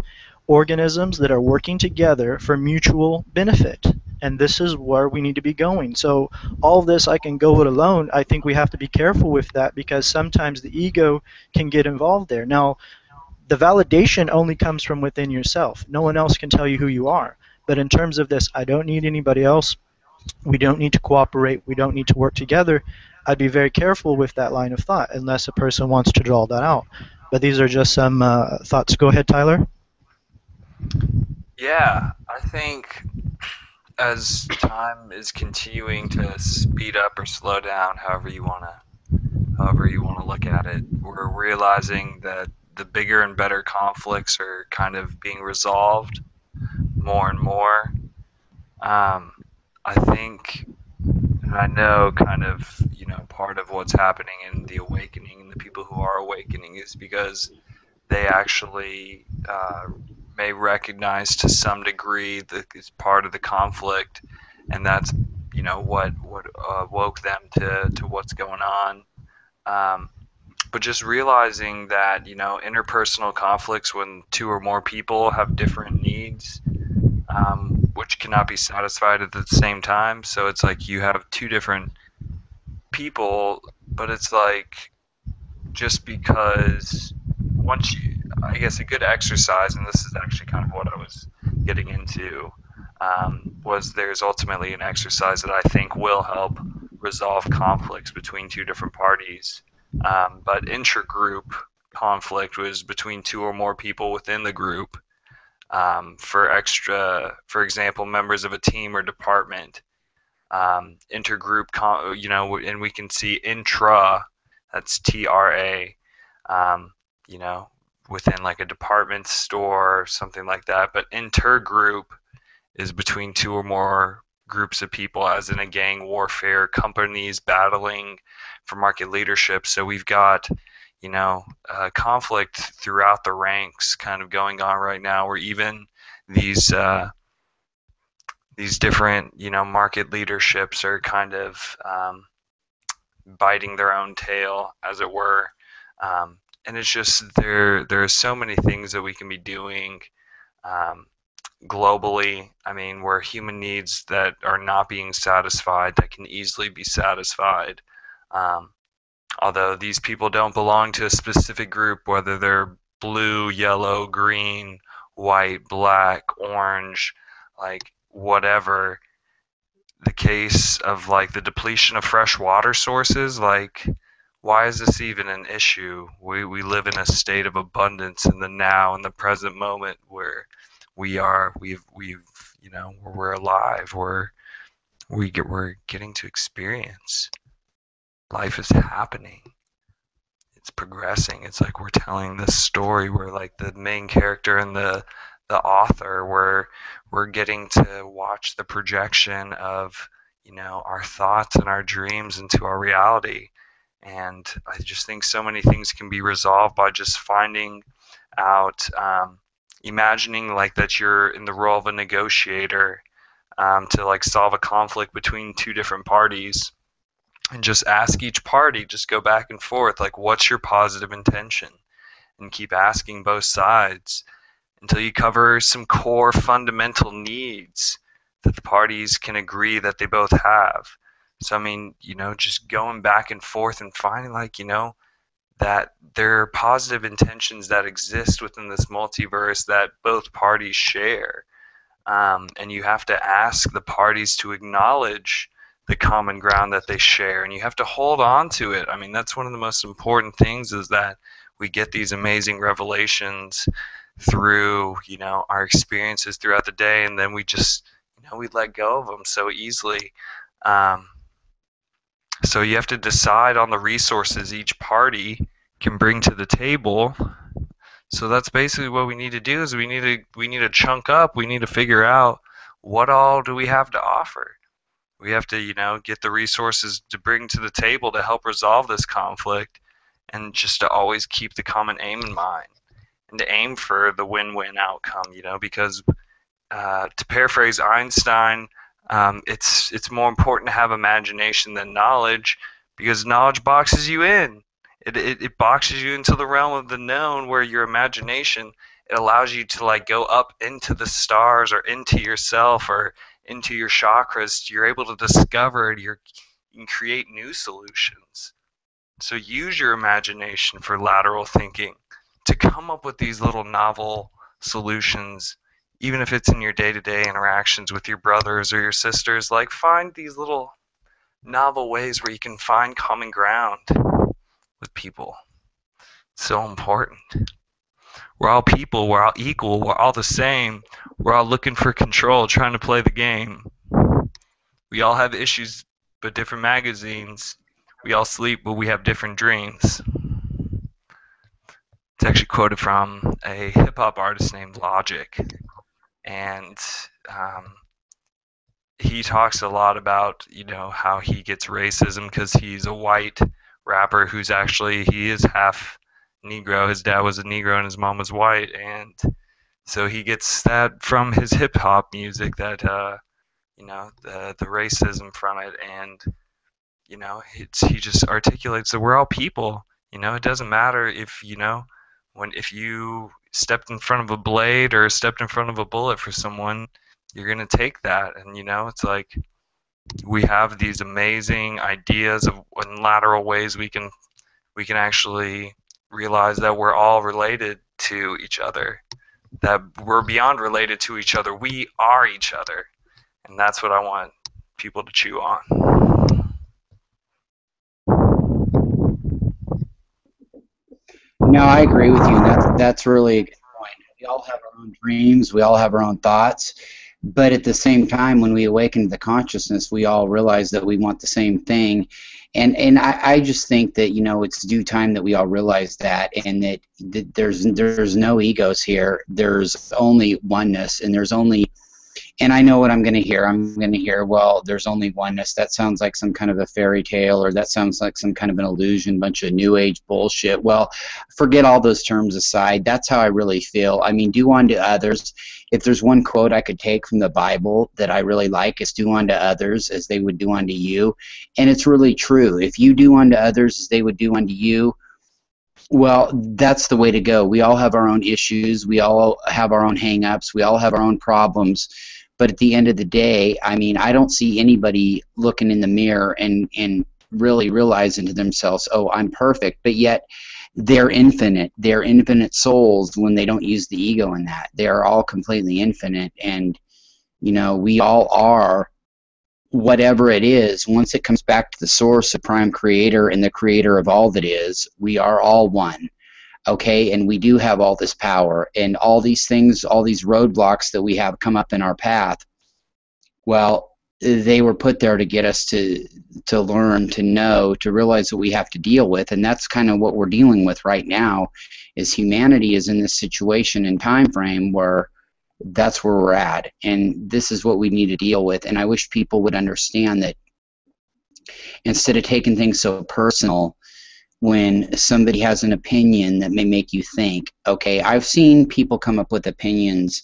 Speaker 3: Organisms that are working together for mutual benefit. And this is where we need to be going. So all this, I can go it alone. I think we have to be careful with that because sometimes the ego can get involved there. Now, the validation only comes from within yourself. No one else can tell you who you are. But in terms of this, I don't need anybody else. We don't need to cooperate. We don't need to work together. I'd be very careful with that line of thought unless a person wants to draw that out. But these are just some thoughts. Go ahead, Tyler.
Speaker 2: Yeah, I think as time is continuing to speed up or slow down, however you wanna look at it, we're realizing that the bigger and better conflicts are kind of being resolved more and more. I think, and I know kind of, part of what's happening in the awakening and the people who are awakening is because they actually may recognize to some degree that it's part of the conflict, and that's what woke them to what's going on. But just realizing that interpersonal conflicts, when two or more people have different needs, which cannot be satisfied at the same time. So it's like you have two different people, but it's like just because I guess a good exercise, and this is actually kind of what I was getting into, was there's ultimately an exercise that I think will help resolve conflicts between two different parties. But intergroup conflict was between two or more people within the group. For example, members of a team or department, intergroup, and we can see intra, that's TRA, within like a department store or something like that. But intergroup is between two or more groups of people, as in a gang warfare, companies battling for market leadership. So we've got conflict throughout the ranks kind of going on right now, where even these different market leaderships are kind of biting their own tail, as it were. And it's just there are so many things that we can be doing globally. I mean, where human needs that are not being satisfied that can easily be satisfied. Although these people don't belong to a specific group, whether they're blue, yellow, green, white, black, orange, like whatever. The case of like the depletion of fresh water sources, like why is this even an issue? We live in a state of abundance in the now, in the present moment, where we're alive, we're getting to experience. Life is happening. It's progressing. It's like we're telling this story. We're like the main character and the author. We're getting to watch the projection of our thoughts and our dreams into our reality. And I just think so many things can be resolved by just finding out, imagining like that you're in the role of a negotiator, to like solve a conflict between two different parties. And just ask each party, just go back and forth, like, what's your positive intention? And keep asking both sides until you cover some core fundamental needs that the parties can agree that they both have. So, I mean, just going back and forth and finding, like, that there are positive intentions that exist within this multiverse that both parties share. And you have to ask the parties to acknowledge the common ground that they share, and you have to hold on to it. I mean, that's one of the most important things, is that we get these amazing revelations through our experiences throughout the day, and then we just we let go of them so easily. So you have to decide on the resources each party can bring to the table. So that's basically what we need to do, is we need to chunk up. We need to figure out what all do we have to offer. We have to, get the resources to bring to the table to help resolve this conflict, and just to always keep the common aim in mind, and to aim for the win-win outcome, because to paraphrase Einstein, it's more important to have imagination than knowledge, because knowledge boxes you in. It boxes you into the realm of the known, where your imagination, it allows you to like go up into the stars, or into yourself, or into your chakras. You're able to discover it. You can create new solutions. So use your imagination for lateral thinking to come up with these little novel solutions, even if it's in your day-to-day interactions with your brothers or your sisters. Like, find these little novel ways where you can find common ground with people. It's so important. We're all people, we're all equal, we're all the same. We're all looking for control, trying to play the game. We all have issues, but different magazines. We all sleep, but we have different dreams. It's actually quoted from a hip hop artist named Logic, and he talks a lot about, you know, how he gets racism because he's a white rapper who's actually, he is half Negro. His dad was a Negro and his mom was white, and so he gets that from his hip hop music, that you know, the racism from it, and you know, he just articulates that we're all people. You know, it doesn't matter if, you know, if you stepped in front of a blade or stepped in front of a bullet for someone, you're gonna take that. And you know, it's like we have these amazing ideas of lateral ways we can actually realize that we're all related to each other, that we're beyond related to each other. We are each other, and that's what I want people to chew on.
Speaker 1: No, I agree with you, and that's really a good point. We all have our own dreams, we all have our own thoughts, but at the same time, when we awaken to the consciousness, we all realize that we want the same thing. And I just think that, you know, it's due time that we all realize that, and that there's no egos here. There's only oneness, and there's only, and I know what I'm going to hear. I'm going to hear, well, there's only oneness. That sounds like some kind of a fairy tale, or that sounds like some kind of an illusion, bunch of new age bullshit. Well, forget all those terms aside. That's how I really feel. I mean, do unto others. If there's one quote I could take from the Bible that I really like, is do unto others as they would do unto you. And it's really true. If you do unto others as they would do unto you, well, that's the way to go. We all have our own issues. We all have our own hang-ups. We all have our own problems. But at the end of the day, I mean, I don't see anybody looking in the mirror and really realizing to themselves, oh, I'm perfect. But yet they're infinite. They're infinite souls when they don't use the ego in that. They are all completely infinite. And, you know, we all are whatever it is. Once it comes back to the source, the prime creator and the creator of all that is, we are all one. Okay, and we do have all this power, and all these things, all these roadblocks that we have come up in our path, well, they were put there to get us to learn, to know, to realize what we have to deal with. And that's kind of what we're dealing with right now, is humanity is in this situation and time frame where that's where we're at, and this is what we need to deal with. And I wish people would understand that instead of taking things so personal, when somebody has an opinion that may make you think, okay, I've seen people come up with opinions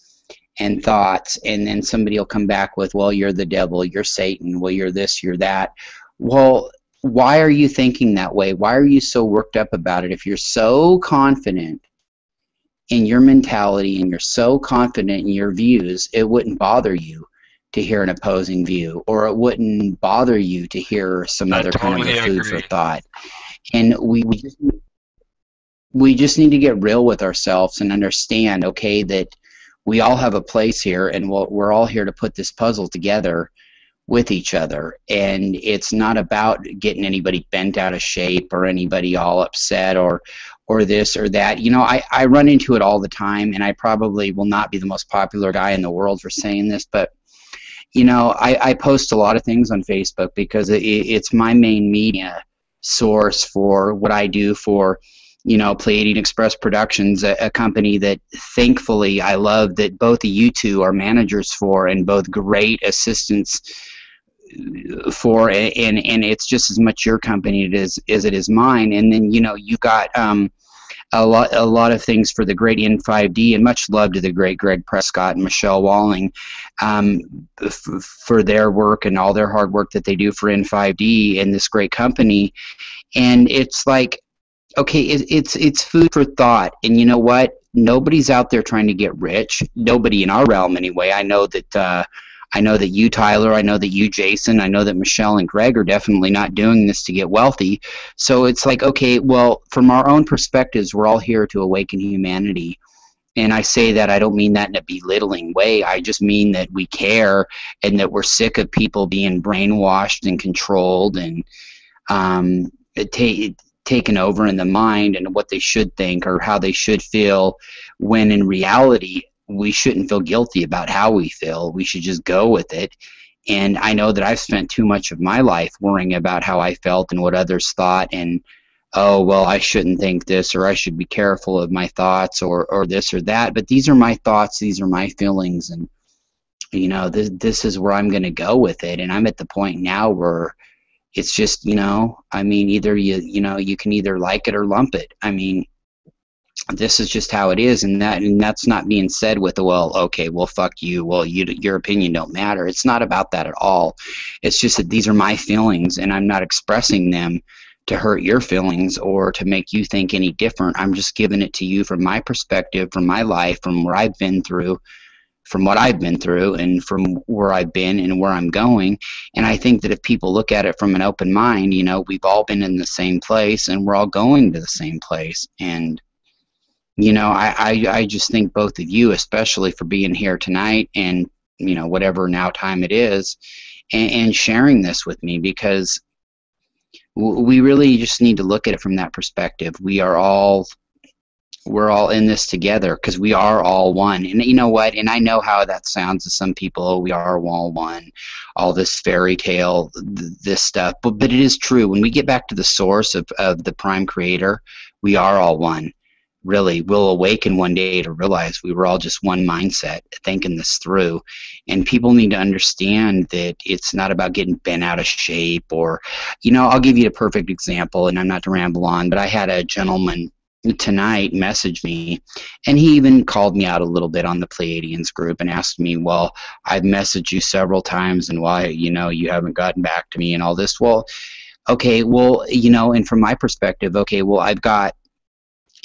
Speaker 1: and thoughts, and then somebody will come back with, well, you're the devil, you're Satan, well, you're this, you're that. Well, why are you thinking that way? Why are you so worked up about it? If you're so confident in your mentality and you're so confident in your views, it wouldn't bother you to hear an opposing view, or it wouldn't bother you to hear some other kind of a food for thought. And we just need to get real with ourselves and understand, okay, that we all have a place here, and we're all here to put this puzzle together with each other. And it's not about getting anybody bent out of shape or anybody all upset or this or that. You know, I run into it all the time, and I probably will not be the most popular guy in the world for saying this, but you know, I post a lot of things on Facebook because it's my main media source for what I do for, you know, Pleiadian Express Productions, a company that thankfully I love that both of you two are managers for, and both great assistants for, and it's just as much your company as it is mine. And then, you know, you got a lot of things for the great N5D, and much love to the great Greg Prescott and Michelle Walling for their work and all their hard work that they do for N5D and this great company. And it's like, okay, it's food for thought. And you know what? Nobody's out there trying to get rich. Nobody in our realm, anyway. I know that you, Tyler, I know that you, Jason, I know that Michelle and Greg are definitely not doing this to get wealthy. So it's like, okay, well, from our own perspectives, we're all here to awaken humanity. And I say that, I don't mean that in a belittling way. I just mean that we care, and that we're sick of people being brainwashed and controlled and taken over in the mind, and what they should think or how they should feel, when in reality, we shouldn't feel guilty about how we feel. We should just go with it. And I know that I've spent too much of my life worrying about how I felt and what others thought, and oh, well, I shouldn't think this, or I should be careful of my thoughts, or this or that. But these are my thoughts, these are my feelings, and this is where I'm going to go with it. And I'm at the point now where it's just, I mean, either you can either like it or lump it. I mean, this is just how it is, and that's not being said with, well, okay, well, fuck you, well, your opinion don't matter. It's not about that at all. It's just that these are my feelings, and I'm not expressing them to hurt your feelings or to make you think any different. I'm just giving it to you from my perspective, from my life, from where I've been through, from what I've been through, and from where I've been and where I'm going. And I think that if people look at it from an open mind, we've all been in the same place, and we're all going to the same place. And I just thank both of you, especially for being here tonight and, whatever now time it is, and sharing this with me, because we really just need to look at it from that perspective. We're all in this together, because we are all one. And you know what? And I know how that sounds to some people. Oh, we are all one. All this fairy tale, this stuff. But it is true. When we get back to the source of the prime creator, we are all one. Really, we'll awaken one day to realize we were all just one mindset thinking this through. And people need to understand that it's not about getting bent out of shape, or, I'll give you a perfect example, and I'm not to ramble on, but I had a gentleman tonight message me, and he even called me out a little bit on the Pleiadians group and asked me, well, I've messaged you several times, and why, you haven't gotten back to me and all this. Well, okay, well, and from my perspective, okay, well, I've got,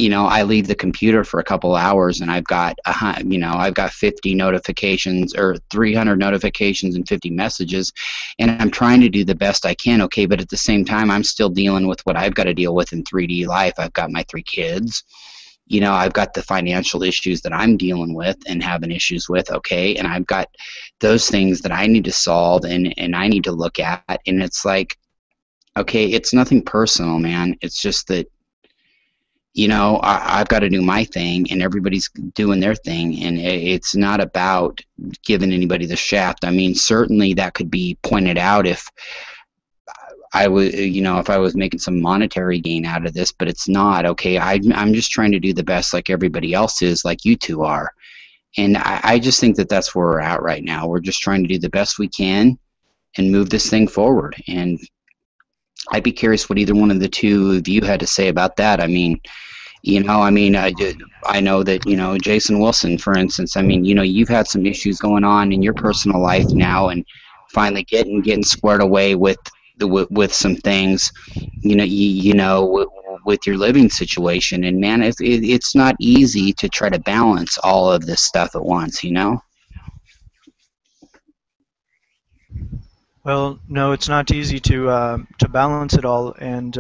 Speaker 1: I leave the computer for a couple hours, and I've got 50 notifications, or 300 notifications and 50 messages, and I'm trying to do the best I can. Okay, but at the same time, I'm still dealing with what I've got to deal with in 3D life. I've got my 3 kids. I've got the financial issues that I'm dealing with and having issues with. Okay, and I've got those things that I need to solve and I need to look at, and it's like, okay, it's nothing personal, man. It's just that, I've got to do my thing, and everybody's doing their thing, and it's not about giving anybody the shaft. I mean, certainly that could be pointed out if I was, if I was making some monetary gain out of this, but it's not. Okay, I'm just trying to do the best, like everybody else is, like you two are, and I just think that that's where we're at right now. We're just trying to do the best we can and move this thing forward. And I'd be curious what either one of the two of you had to say about that. I mean, I know that, Jason Wilson, for instance, I mean, you've had some issues going on in your personal life now, and finally getting squared away with some things, with your living situation. And man, it's not easy to try to balance all of this stuff at once,
Speaker 3: Well, no, it's not easy to balance it all, and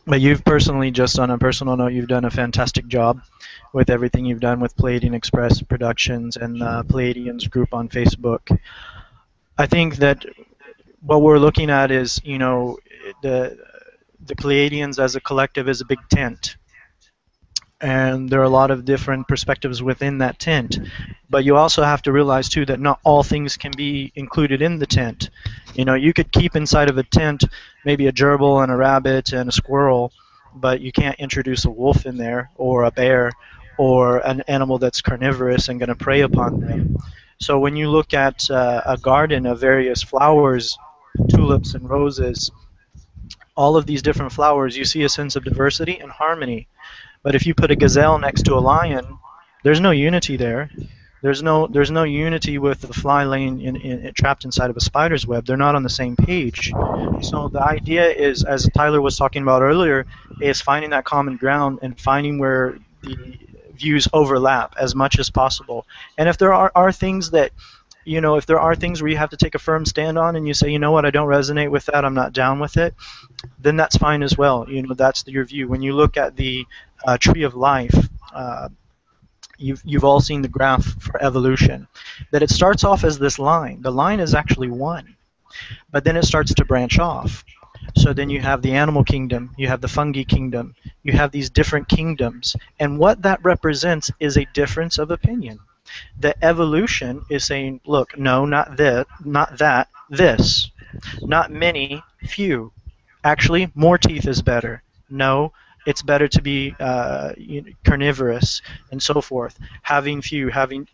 Speaker 3: but you've personally, just on a personal note, you've done a fantastic job with everything you've done with Pleiadian Express Productions and Pleiadians group on Facebook. I think that what we're looking at is, the Pleiadians as a collective is a big tent. And there are a lot of different perspectives within that tent. But you also have to realize, too, that not all things can be included in the tent. You could keep inside of a tent maybe a gerbil and a rabbit and a squirrel, but you can't introduce a wolf in there, or a bear, or an animal that's carnivorous and going to prey upon them. So when you look at a garden of various flowers, tulips and roses, all of these different flowers, you see a sense of diversity and harmony. But if you put a gazelle next to a lion, there's no unity there. There's no unity with the fly laying trapped inside of a spider's web. They're not on the same page. So the idea is, as Tyler was talking about earlier, is finding that common ground and finding where the views overlap as much as possible. And if there are things that, if there are things where you have to take a firm stand on, and you say, you know what, I don't resonate with that, I'm not down with it, then that's fine as well. That's your view. When you look at the tree of life, you've all seen the graph for evolution, that it starts off as this line. The line is actually one, but then it starts to branch off. So then you have the animal kingdom, you have the fungi kingdom, you have these different kingdoms, and what that represents is a difference of opinion. The evolution is saying, look, no, not this, not that, this. Not many, few. Actually, more teeth is better. No, it's better to be carnivorous and so forth, having few, having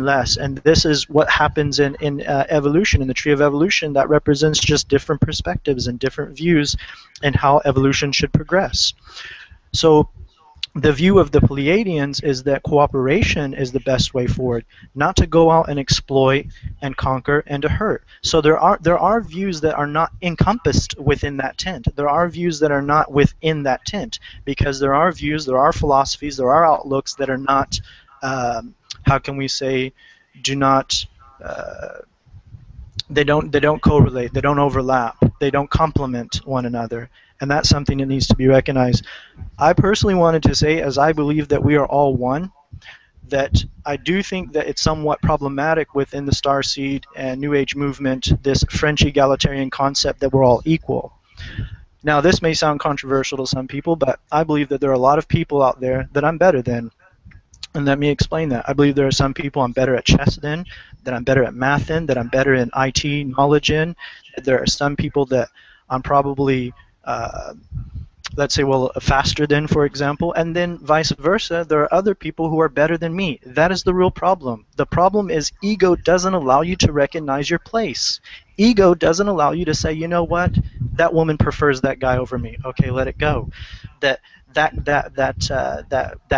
Speaker 3: less. And this is what happens in evolution, in the tree of evolution. That represents just different perspectives and different views and how evolution should progress. So the view of the Pleiadians is that cooperation is the best way forward, not to go out and exploit and conquer and to hurt. So there are views that are not encompassed within that tent. There are views that are not within that tent, because there are views, there are philosophies, there are outlooks that are not, how can we say, do not. They don't correlate, they don't overlap, they don't complement one another, and that's something that needs to be recognized. I personally wanted to say, as I believe that we are all one, that I do think that it's somewhat problematic within the Starseed and New Age movement, this French egalitarian concept that we're all equal. Now, this may sound controversial to some people, but I believe that there are a lot of people out there that I'm better than. And let me explain that. I believe there are some people I'm better at chess than, that I'm better at math than, that I'm better in IT knowledge in. There are some people that I'm probably let's say, well, faster than, for example, and then vice versa. There are other people who are better than me. That is the real problem. The problem is ego doesn't allow you to recognize your place. Ego doesn't allow you to say, you know what, that woman prefers that guy over me. Okay, let it go. That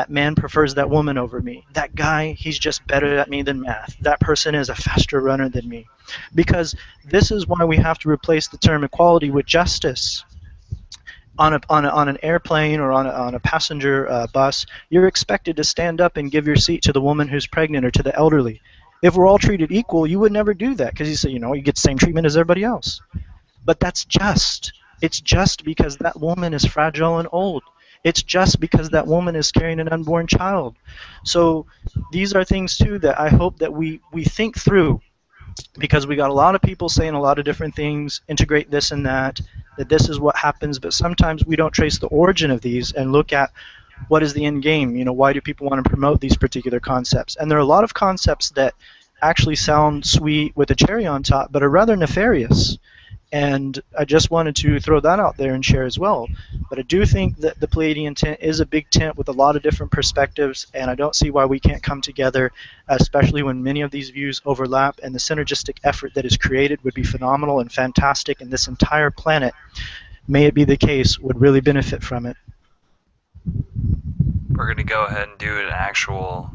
Speaker 3: man prefers that woman over me. That guy, he's just better at me than math. That person is a faster runner than me. Because this is why we have to replace the term equality with justice. On an airplane or on a passenger bus, you're expected to stand up and give your seat to the woman who's pregnant or to the elderly. If we're all treated equal, you would never do that, because you say, you get the same treatment as everybody else. But that's just. It's just because that woman is fragile and old. It's just because that woman is carrying an unborn child. So these are things, too, that I hope that we think through, because we got a lot of people saying a lot of different things, integrate this and that this is what happens, but sometimes we don't trace the origin of these and look at what is the end game. Why do people want to promote these particular concepts? And there are a lot of concepts that actually sound sweet with a cherry on top, but are rather nefarious. And I just wanted to throw that out there and share as well. But I do think that the Pleiadian tent is a big tent with a lot of different perspectives, and I don't see why we can't come together, especially when many of these views overlap, and the synergistic effort that is created would be phenomenal and fantastic, and this entire planet, may it be the case, would really benefit from it.
Speaker 2: We're going to go ahead and do an actual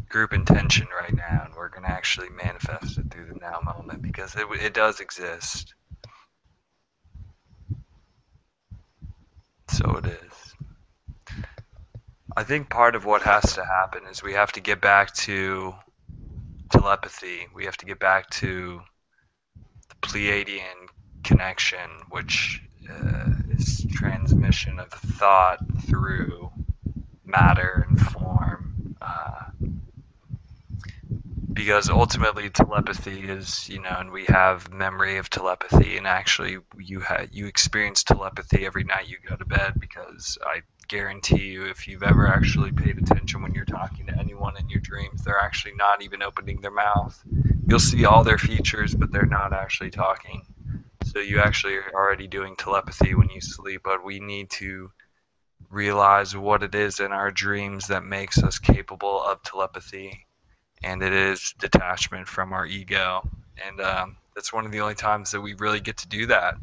Speaker 2: group intention right now, and we're going to actually manifest it through the now moment, because it does exist. So it is. I think part of what has to happen is we have to get back to telepathy. We have to get back to the Pleiadian connection, which is transmission of thought through matter and form. Because ultimately telepathy is, and we have memory of telepathy, and actually you experience telepathy every night you go to bed, because I guarantee you, if you've ever actually paid attention when you're talking to anyone in your dreams, they're actually not even opening their mouth. You'll see all their features, but they're not actually talking. So you actually are already doing telepathy when you sleep, but we need to realize what it is in our dreams that makes us capable of telepathy. And it is detachment from our ego, and that's one of the only times that we really get to do that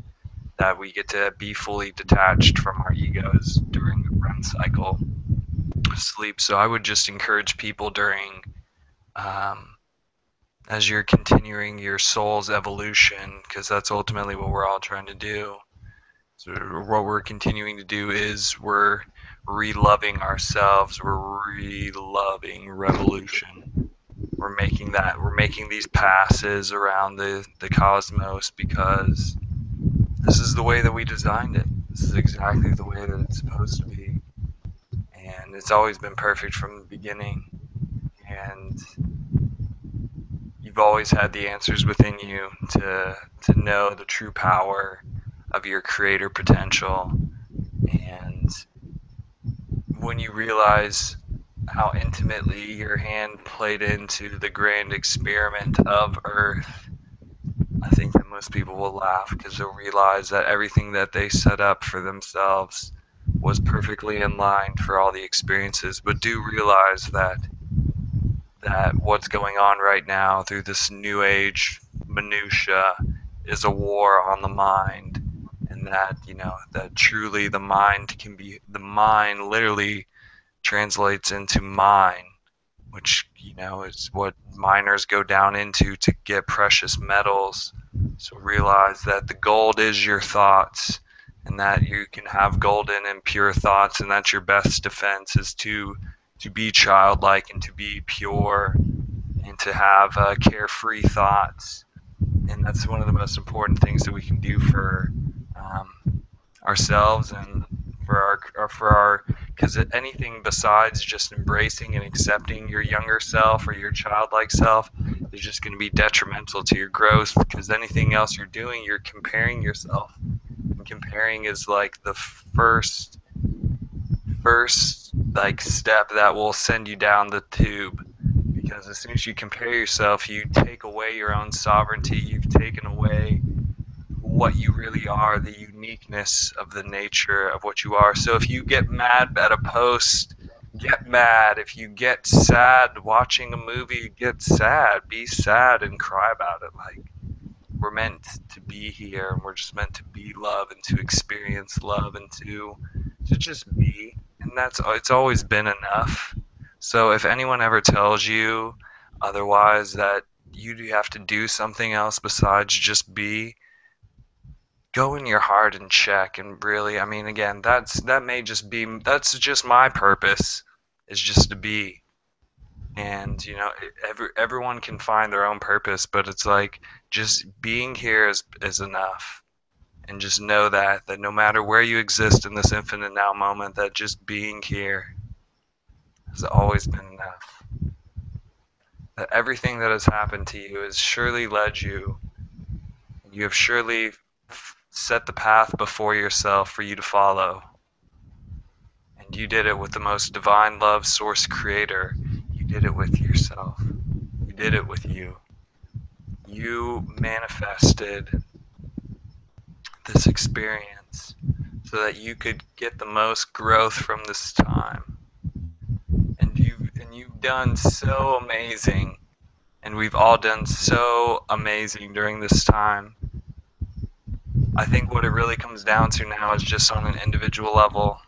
Speaker 2: we get to be fully detached from our egos during the REM cycle of sleep. So I would just encourage people during, as you're continuing your soul's evolution, because that's ultimately what we're all trying to do. So what we're continuing to do is we're re-loving ourselves, we're re-loving revolution. We're making these passes around the cosmos, because this is the way that we designed it. This is exactly the way that it's supposed to be. And it's always been perfect from the beginning. And you've always had the answers within you to know the true power of your creator potential. And when you realize how intimately your hand played into the grand experiment of Earth, I think that most people will laugh, because they'll realize that everything that they set up for themselves was perfectly in line for all the experiences, but do realize that what's going on right now through this new age minutia is a war on the mind, and that that truly the mind literally translates into mine, which is what miners go down into to get precious metals. So realize that the gold is your thoughts, and that you can have golden and pure thoughts, and that's your best defense, is to be childlike and to be pure and to have carefree thoughts. And that's one of the most important things that we can do for ourselves and for our because anything besides just embracing and accepting your younger self or your childlike self is just going to be detrimental to your growth, because anything else you're doing, you're comparing yourself, and comparing is like the first like step that will send you down the tube, because as soon as you compare yourself, you take away your own sovereignty, you've taken away what you really are, the uniqueness of the nature of what you are. So if you get mad at a post, get mad. If you get sad watching a movie, get sad. Be sad and cry about it. Like, we're meant to be here, and we're just meant to be love and to experience love and to just be. And it's always been enough. So if anyone ever tells you otherwise, that you have to do something else besides just be, go in your heart and check. And really, I mean, again, that's just my purpose, is just to be. And everyone can find their own purpose, but it's like just being here is enough. And just know that no matter where you exist in this infinite now moment, that just being here has always been enough. That everything that has happened to you has surely led you. You have surely set the path before yourself for you to follow. And you did it with the most divine love source creator. You did it with yourself. You did it with you. You manifested this experience so that you could get the most growth from this time. And you've done so amazing. And we've all done so amazing during this time. I think what it really comes down to now is just on an individual level.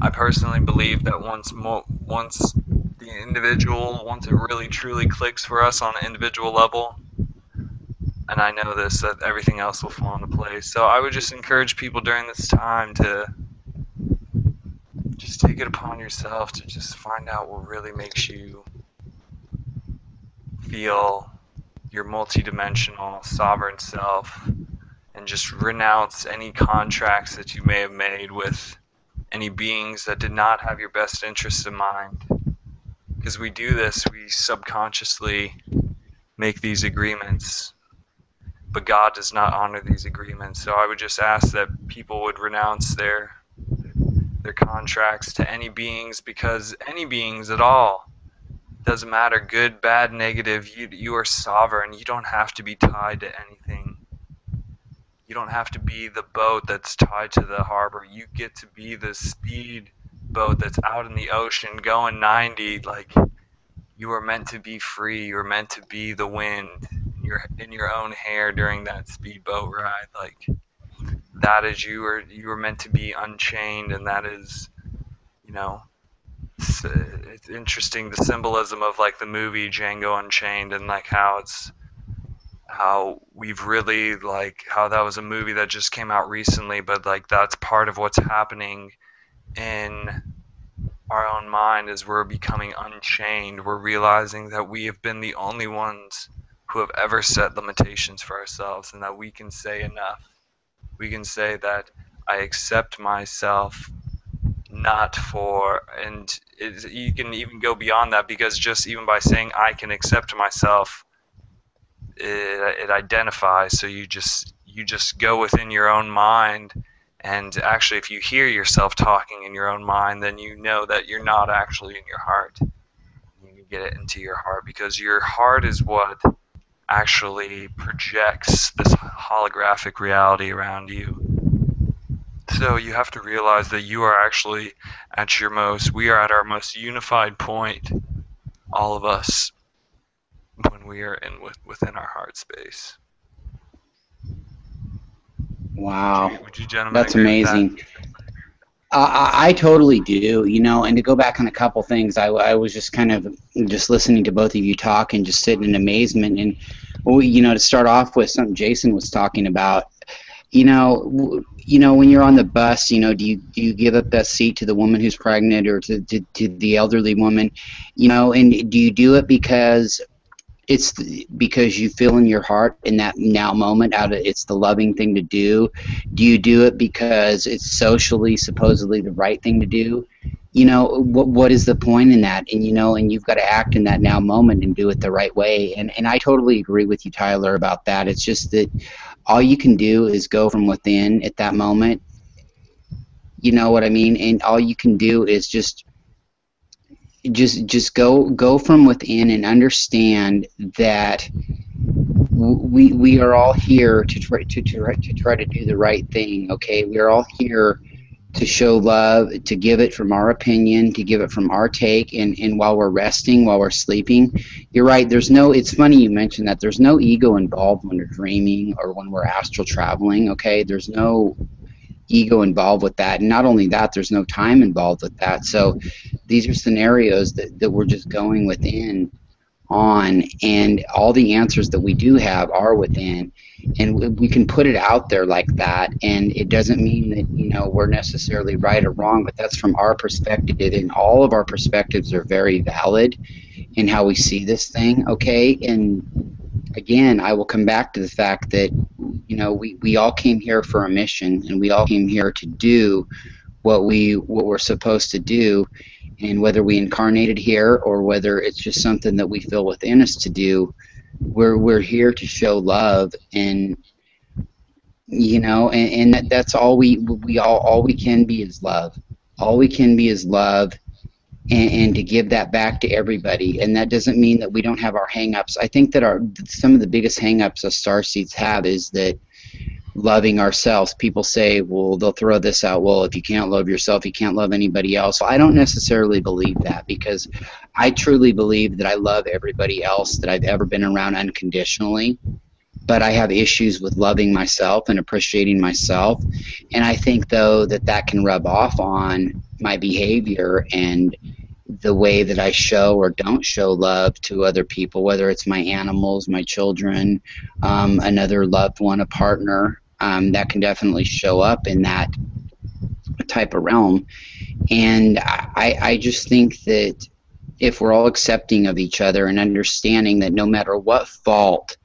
Speaker 2: I personally believe that once it really truly clicks for us on an individual level, and I know this, that everything else will fall into place. So I would just encourage people during this time to just take it upon yourself to just find out what really makes you feel your multidimensional sovereign self, and just renounce any contracts that you may have made with any beings that did not have your best interests in mind. Because we do this, we subconsciously make these agreements, but God does not honor these agreements. So I would just ask that people would renounce their contracts to any beings, because any beings at all, doesn't matter, good, bad, negative, you are sovereign. You don't have to be tied to anything. You don't have to be the boat that's tied to the harbor. You get to be the speed boat that's out in the ocean going 90. Like, you are meant to be free. You're meant to be the wind. You're in your own hair during that speedboat ride. Like, that is you are meant to be unchained, and that is, it's interesting, the symbolism of like the movie Django Unchained, and like how we've really, like, how that was a movie that just came out recently, but like that's part of what's happening in our own mind as we're becoming unchained. We're realizing that we have been the only ones who have ever set limitations for ourselves, and that we can say enough. We can say that I accept myself, not for, and you can even go beyond that, because just even by saying I can accept myself, it identifies. So you just go within your own mind, and actually if you hear yourself talking in your own mind, then you know that you're not actually in your heart. You can get it into your heart, because your heart is what actually projects this holographic reality around you. So you have to realize that you are actually at your most, we are at our most unified point, all of us, when we are within our heart space.
Speaker 1: Wow,
Speaker 2: Would you gentlemen
Speaker 1: that's
Speaker 2: agree with that?
Speaker 1: amazing. I totally do, you know, and to go back on a couple things, I was just kind of just listening to both of you talk and just sitting in amazement. And, you know, to start off with something Jason was talking about, when you're on the bus, do you give up that seat to the woman who's pregnant or to the elderly woman, and do you do it because because you feel in your heart in that now moment it's the loving thing to do? Do you do it because it's socially supposedly the right thing to do? What is the point in that? And you've got to act in that now moment and do it the right way. And I totally agree with you, Tyler, about that. It's just that all you can do is go from within at that moment. You know what I mean? And all you can do is just go from within and understand that we are all here to try to do the right thing. Okay, we are all here to show love, to give it from our opinion, to give it from our take, and while we're resting, while we're sleeping. You're right, it's funny you mentioned that. There's no ego involved when we're dreaming or when we're astral traveling. Okay, there's no ego involved with that, and not only that, there's no time involved with that. So these are scenarios that we're just going within on, and all the answers that we do have are within, and we can put it out there like that. And it doesn't mean that we're necessarily right or wrong, but that's from our perspective, and all of our perspectives are very valid in how we see this thing. Okay, and again, I will come back to the fact that we all came here for a mission, and we all came here to do what we're supposed to do. And whether we incarnated here or whether it's just something that we feel within us to do, we're here to show love. And that's all all we can be is love. All we can be is love, and to give that back to everybody. And that doesn't mean that we don't have our hang-ups. I think that some of the biggest hang-ups us starseeds have is that loving ourselves. People say, well, they'll throw this out, well, if you can't love yourself, you can't love anybody else. Well, I don't necessarily believe that, because I truly believe that I love everybody else that I've ever been around unconditionally, but I have issues with loving myself and appreciating myself. And I think, though, that can rub off on my behavior and the way that I show or don't show love to other people, whether it's my animals, my children, another loved one, a partner. That can definitely show up in that type of realm. And I just think that if we're all accepting of each other and understanding that no matter what fault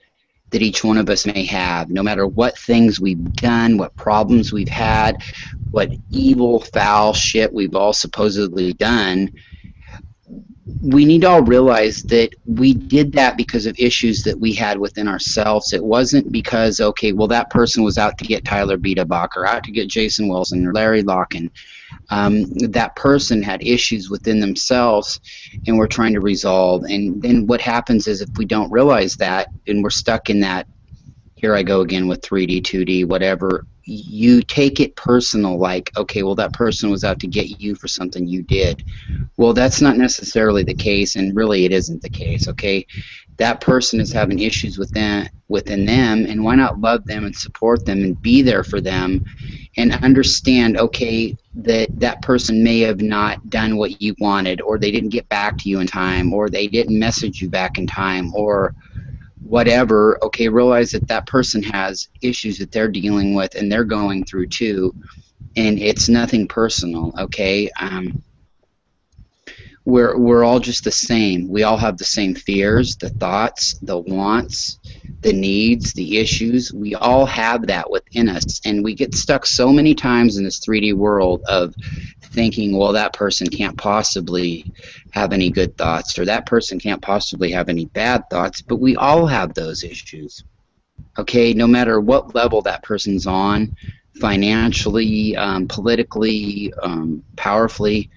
Speaker 1: that each one of us may have, no matter what things we've done, what problems we've had, what evil, foul shit we've all supposedly done, we need to all realize that we did that because of issues that we had within ourselves. It wasn't because, okay, well, that person was out to get Tyler Biederbach or out to get Jason Wilson or Larry Locken. That person had issues within themselves, and we're trying to resolve. And then what happens is, if we don't realize that and we're stuck in that, here I go again with 3D, 2D, whatever, you take it personal, like, okay, well, that person was out to get you for something you did. Well, that's not necessarily the case, and really it isn't the case, okay? That person is having issues within them, and why not love them and support them and be there for them and understand, okay, that person may have not done what you wanted, or they didn't get back to you in time, or they didn't message you back in time, or whatever. Okay, realize that person has issues that they're dealing with and they're going through too, and it's nothing personal. Okay, we're all just the same. We all have the same fears, the thoughts, the wants, the needs, the issues. We all have that within us, and we get stuck so many times in this 3D world of thinking, well, that person can't possibly have any good thoughts, or that person can't possibly have any bad thoughts, but we all have those issues. Okay, no matter what level that person's on, financially, politically, powerfully,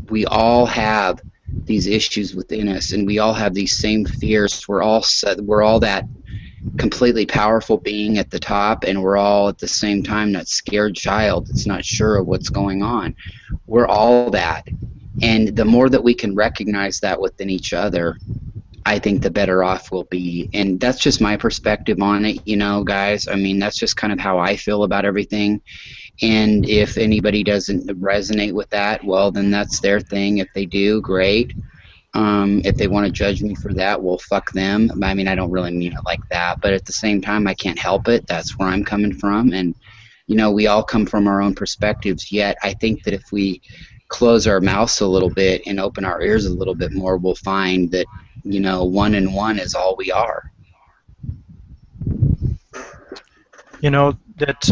Speaker 1: we all have these issues within us, and we all have these same fears. We're all that completely powerful being at the top, and we're all at the same time that scared child that's not sure of what's going on. We're all that. And the more that we can recognize that within each other, I think the better off we'll be. And that's just my perspective on it, you know, guys. I mean, that's just kind of how I feel about everything. And if anybody doesn't resonate with that, well, then that's their thing. If they do, great. If they want to judge me for that, well, fuck them. I mean, I don't really mean it like that, but at the same time, I can't help it. That's where I'm coming from. And, you know, we all come from our own perspectives, yet I think that if we close our mouths a little bit and open our ears a little bit more, we'll find that, you know, one and one is all we are.
Speaker 3: You know, that's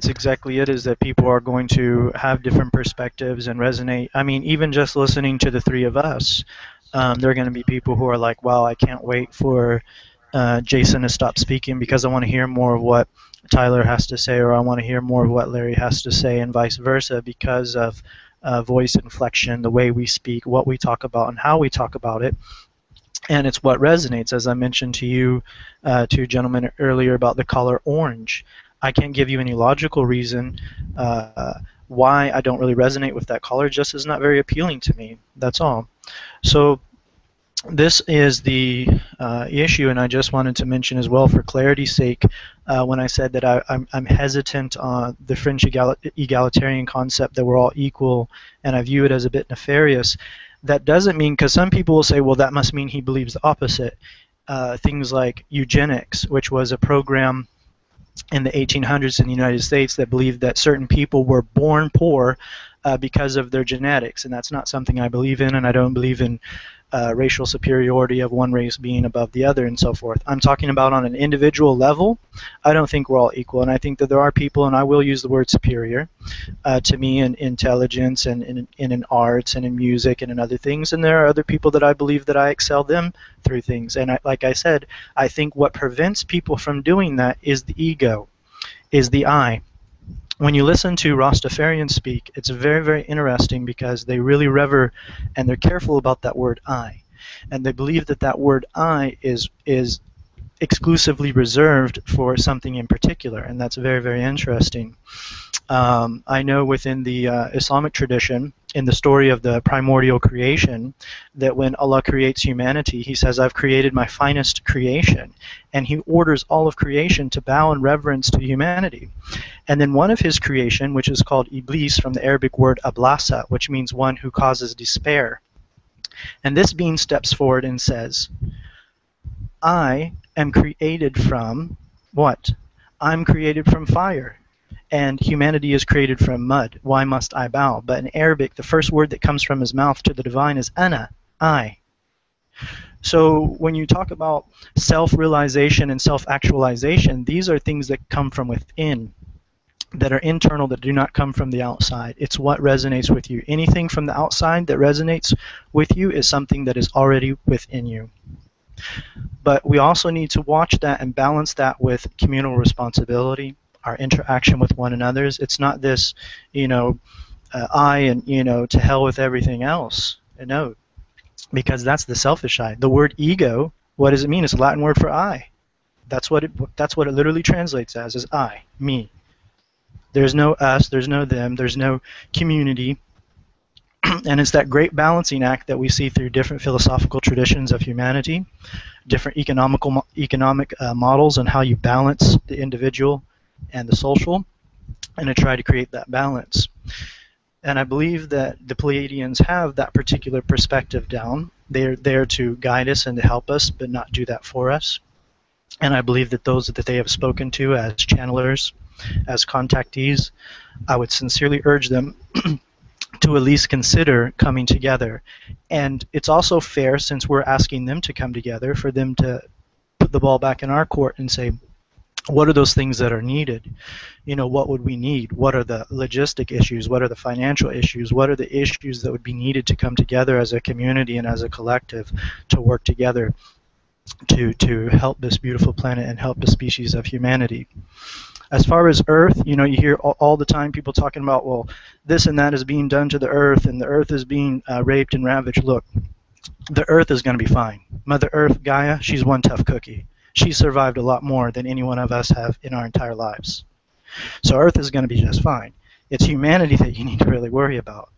Speaker 3: exactly it, is that people are going to have different perspectives and resonate. I mean, even just listening to the three of us, there are going to be people who are like, wow, I can't wait for Jason to stop speaking because I want to hear more of what Tyler has to say, or I want to hear more of what Larry has to say, and vice versa, because of voice inflection, the way we speak, what we talk about, and how we talk about it. And it's what resonates. As I mentioned to you, two gentlemen earlier, about the color orange. I can't give you any logical reason why I don't really resonate with that color. Just is not very appealing to me. That's all. So this is the issue, and I just wanted to mention as well, for clarity's sake, when I said that I'm hesitant on the French egalitarian concept that we're all equal, and I view it as a bit nefarious. That doesn't mean, because some people will say, well, that must mean he believes the opposite. Things like eugenics, which was a program in the 1800s in the United States that believed that certain people were born poor because of their genetics, and that's not something I believe in, and I don't believe in racial superiority of one race being above the other and so forth. I'm talking about on an individual level. I don't think we're all equal, and I think that there are people, and I will use the word superior to me in intelligence and in arts and in music and in other things, and there are other people that I believe that I excel them through things. And like I said, I think what prevents people from doing that is the ego, is the I. When you listen to Rastafarians speak, it's very, very interesting, because they really revere and they're careful about that word I. And they believe that that word I is exclusively reserved for something in particular, and that's very, very interesting. I know within the Islamic tradition, in the story of the primordial creation, that when Allah creates humanity, He says, I've created my finest creation. And He orders all of creation to bow in reverence to humanity. And then one of His creation, which is called Iblis, from the Arabic word ablasa, which means one who causes despair. And this being steps forward and says, I am created from what? I'm created from fire. And humanity is created from mud. Why must I bow? But in Arabic, the first word that comes from his mouth to the divine is ana, I. So when you talk about self-realization and self-actualization, these are things that come from within, that are internal, that do not come from the outside. It's what resonates with you. Anything from the outside that resonates with you is something that is already within you. But we also need to watch that and balance that with communal responsibility, our interaction with one another. It's not this, I and, to hell with everything else. No, because that's the selfish I. The word ego, what does it mean? It's a Latin word for I. That's what it literally translates as, is I, me. There's no us, there's no them, there's no community. And it's that great balancing act that we see through different philosophical traditions of humanity, different economic models, and how you balance the individual and the social, and to try to create that balance. And I believe that the Pleiadians have that particular perspective down. They're there to guide us and to help us, but not do that for us. And I believe that those that they have spoken to as channelers, as contactees, I would sincerely urge them to at least consider coming together. And it's also fair, since we're asking them to come together, for them to put the ball back in our court and say, what are those things that are needed? What would we need? What are the logistic issues? What are the financial issues? What are the issues that would be needed to come together as a community and as a collective to work together to help this beautiful planet and help the species of humanity? As far as Earth, you hear all the time people talking about, well, this and that is being done to the Earth, and the Earth is being raped and ravaged. Look, the Earth is going to be fine. Mother Earth, Gaia, she's one tough cookie. She survived a lot more than any one of us have in our entire lives. So Earth is going to be just fine. It's humanity that you need to really worry about,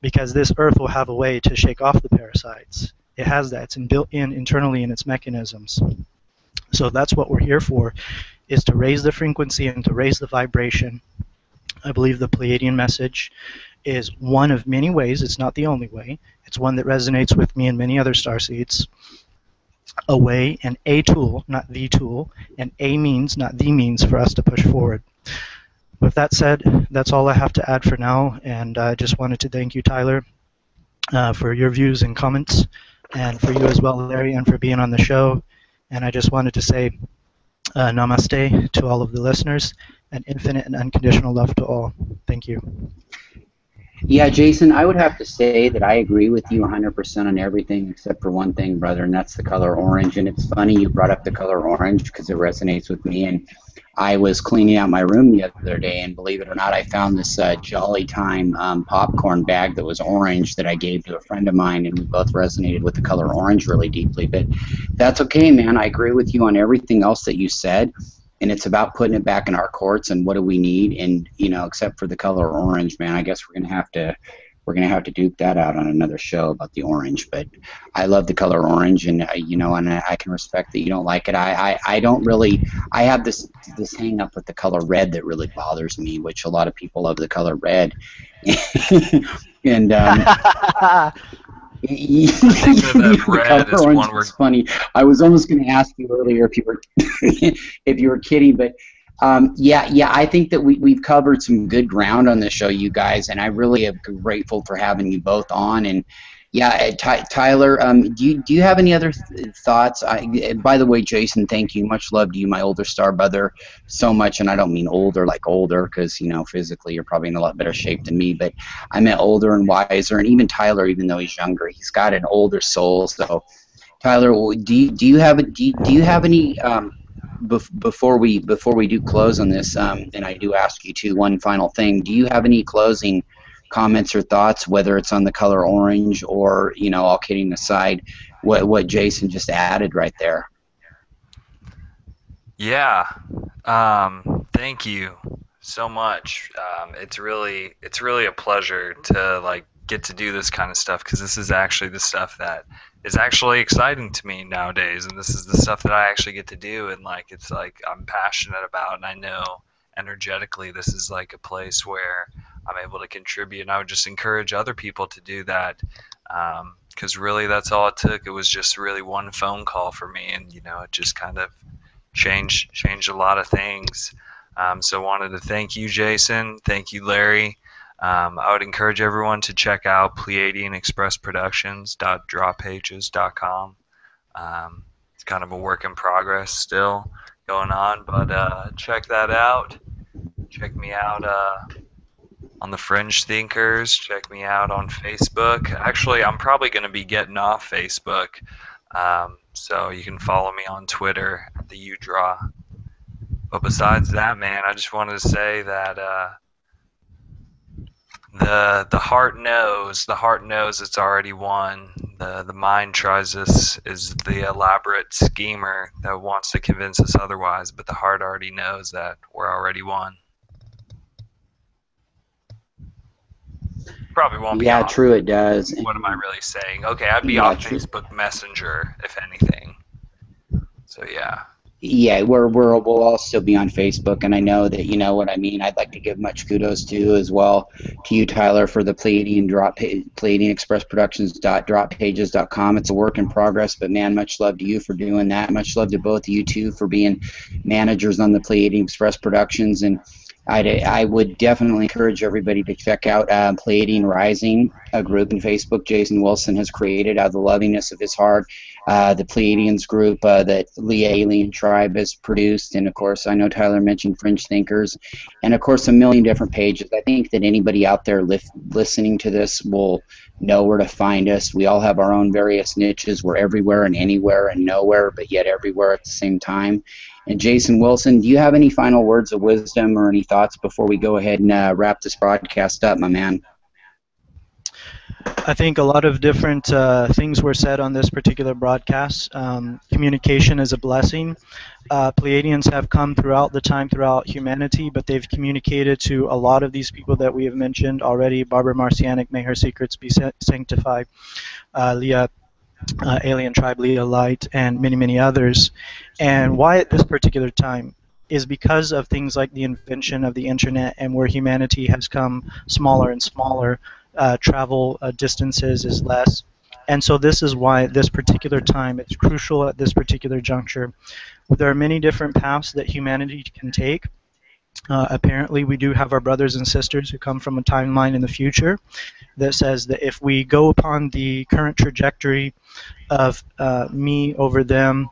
Speaker 3: because this Earth will have a way to shake off the parasites. It has that. It's built in internally in its mechanisms. So that's what we're here for, is to raise the frequency and to raise the vibration. I believe the Pleiadian message is one of many ways. It's not the only way. It's one that resonates with me and many other starseeds. A way and a tool, not the tool, and a means, not the means, for us to push forward. With that said, that's all I have to add for now, and I just wanted to thank you, Tyler, for your views and comments, and for you as well, Larry, and for being on the show. And I just wanted to say namaste to all of the listeners, and infinite and unconditional love to all. Thank you.
Speaker 1: Yeah, Jason, I would have to say that I agree with you 100% on everything except for one thing, brother, and that's the color orange. And it's funny you brought up the color orange because it resonates with me. And I was cleaning out my room the other day, and believe it or not, I found this Jolly Time popcorn bag that was orange that I gave to a friend of mine, and we both resonated with the color orange really deeply. But that's okay, man. I agree with you on everything else that you said. And it's about putting it back in our courts and what do we need, and except for the color orange, man. I guess we're gonna have to duke that out on another show about the orange. But I love the color orange, and and I can respect that you don't like it. I don't really. I have this hang up with the color red that really bothers me, which a lot of people love the color red, and. It's funny. I was almost going to ask you earlier if you were kidding, but yeah. I think that we've covered some good ground on this show, you guys, and I really am grateful for having you both on. And yeah, Tyler, do you have any other thoughts? By the way, Jason, thank you. Much love to you, my older star brother, so much. And I don't mean older like older, because physically you're probably in a lot better shape than me. But I meant older and wiser. And even Tyler, even though he's younger, he's got an older soul. So, Tyler, do you have any before we do close on this? And I do ask you to one final thing. Do you have any closing comments or thoughts, whether it's on the color orange or, all kidding aside, what Jason just added right there?
Speaker 2: Yeah. Thank you so much. It's really a pleasure to get to do this kind of stuff, because this is actually the stuff that is actually exciting to me nowadays, and this is the stuff that I actually get to do, and I'm passionate about, and I know energetically this is a place where I'm able to contribute, and I would just encourage other people to do that, because really that's all it took. It was just really one phone call for me, and it just kind of changed a lot of things. So I wanted to thank you, Jason. Thank you, Larry. I would encourage everyone to check out PleiadianExpressProductions.droppages.com. It's kind of a work in progress still going on, but check that out. Check me out on the Fringe Thinkers. Check me out on Facebook. Actually, I'm probably going to be getting off Facebook, so you can follow me on Twitter at the UDraw. But besides that, man, I just wanted to say that the heart knows. The heart knows it's already won. The mind is the elaborate schemer that wants to convince us otherwise, but the heart already knows that we're already won. Probably won't be.
Speaker 1: Yeah,
Speaker 2: off.
Speaker 1: True, it does.
Speaker 2: What am I really saying? Okay, I'd be off Facebook Messenger if anything. So yeah.
Speaker 1: Yeah, we'll all still be on Facebook, and I know that you know what I mean. I'd like to give much kudos to as well to you, Tyler, for the Pleiadian PleiadianExpressProductions.droppages.com. It's a work in progress, but man, much love to you for doing that. Much love to both of you two for being managers on the Pleiadian Express Productions, and I would definitely encourage everybody to check out Pleiadian Rising, a group in Facebook Jason Wilson has created out of the lovingness of his heart. The Pleiadians group that Lee Alien Tribe has produced, and of course I know Tyler mentioned Fringe Thinkers, and of course a million different pages. I think that anybody out there listening to this will know where to find us. We all have our own various niches. We're everywhere and anywhere and nowhere, but yet everywhere at the same time. And Jason Wilson, do you have any final words of wisdom or any thoughts before we go ahead and wrap this broadcast up, my man?
Speaker 3: I think a lot of different things were said on this particular broadcast. Communication is a blessing. Pleiadians have come throughout the time, throughout humanity, but they've communicated to a lot of these people that we have mentioned already. Barbara Marcianic, may her secrets be sanctified. Leah, Alien Tribe, Leah Light, and many, many others. And why at this particular time is because of things like the invention of the internet, and where humanity has come smaller and smaller, travel distances is less. And so this is why at this particular time, it's crucial at this particular juncture. There are many different paths that humanity can take. Apparently, we do have our brothers and sisters who come from a timeline in the future that says that if we go upon the current trajectory of me over them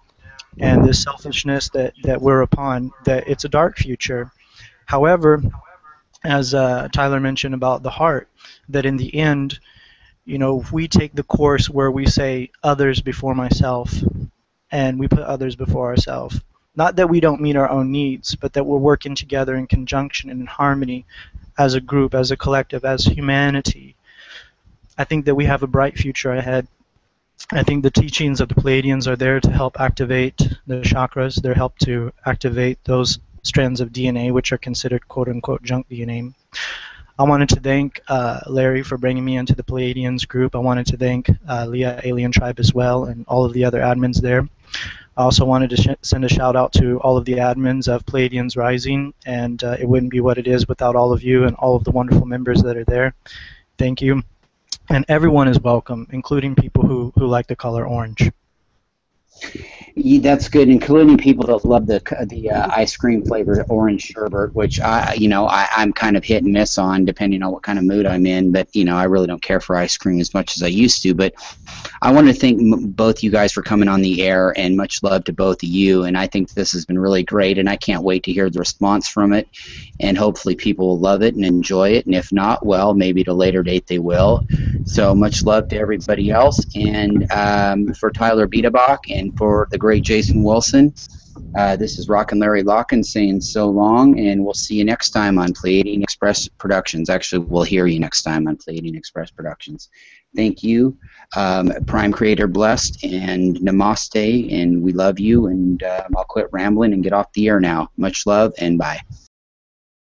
Speaker 3: and this selfishness that we're upon, that it's a dark future. However, as Tyler mentioned about the heart, that in the end, if we take the course where we say others before myself, and we put others before ourselves, not that we don't meet our own needs, but that we're working together in conjunction and in harmony as a group, as a collective, as humanity, I think that we have a bright future ahead. I think the teachings of the Pleiadians are there to help activate the chakras. They're help to activate those strands of DNA which are considered quote-unquote junk DNA. I wanted to thank Larry for bringing me into the Pleiadians group. I wanted to thank Leah Alien Tribe as well, and all of the other admins there. I also wanted to send a shout out to all of the admins of Pleiadians Rising, and it wouldn't be what it is without all of you and all of the wonderful members that are there. Thank you. And everyone is welcome, including people who like the color orange.
Speaker 1: Yeah, that's good, including people that love the ice cream flavored orange sherbet, which I'm kind of hit and miss on depending on what kind of mood I'm in. But I really don't care for ice cream as much as I used to. But I want to thank both you guys for coming on the air, and much love to both of you. And I think this has been really great, and I can't wait to hear the response from it. And hopefully people will love it and enjoy it. And if not, well, maybe at a later date they will. So much love to everybody else. And for Tyler Biederbach and for the great Jason Wilson, this is Rockin' Larry Lockin saying so long, and we'll see you next time on Pleiadian Express Productions. Actually, we'll hear you next time on Pleiadian Express Productions. Thank you. Prime Creator blessed, and namaste, and we love you, and I'll quit rambling and get off the air now. Much love, and bye.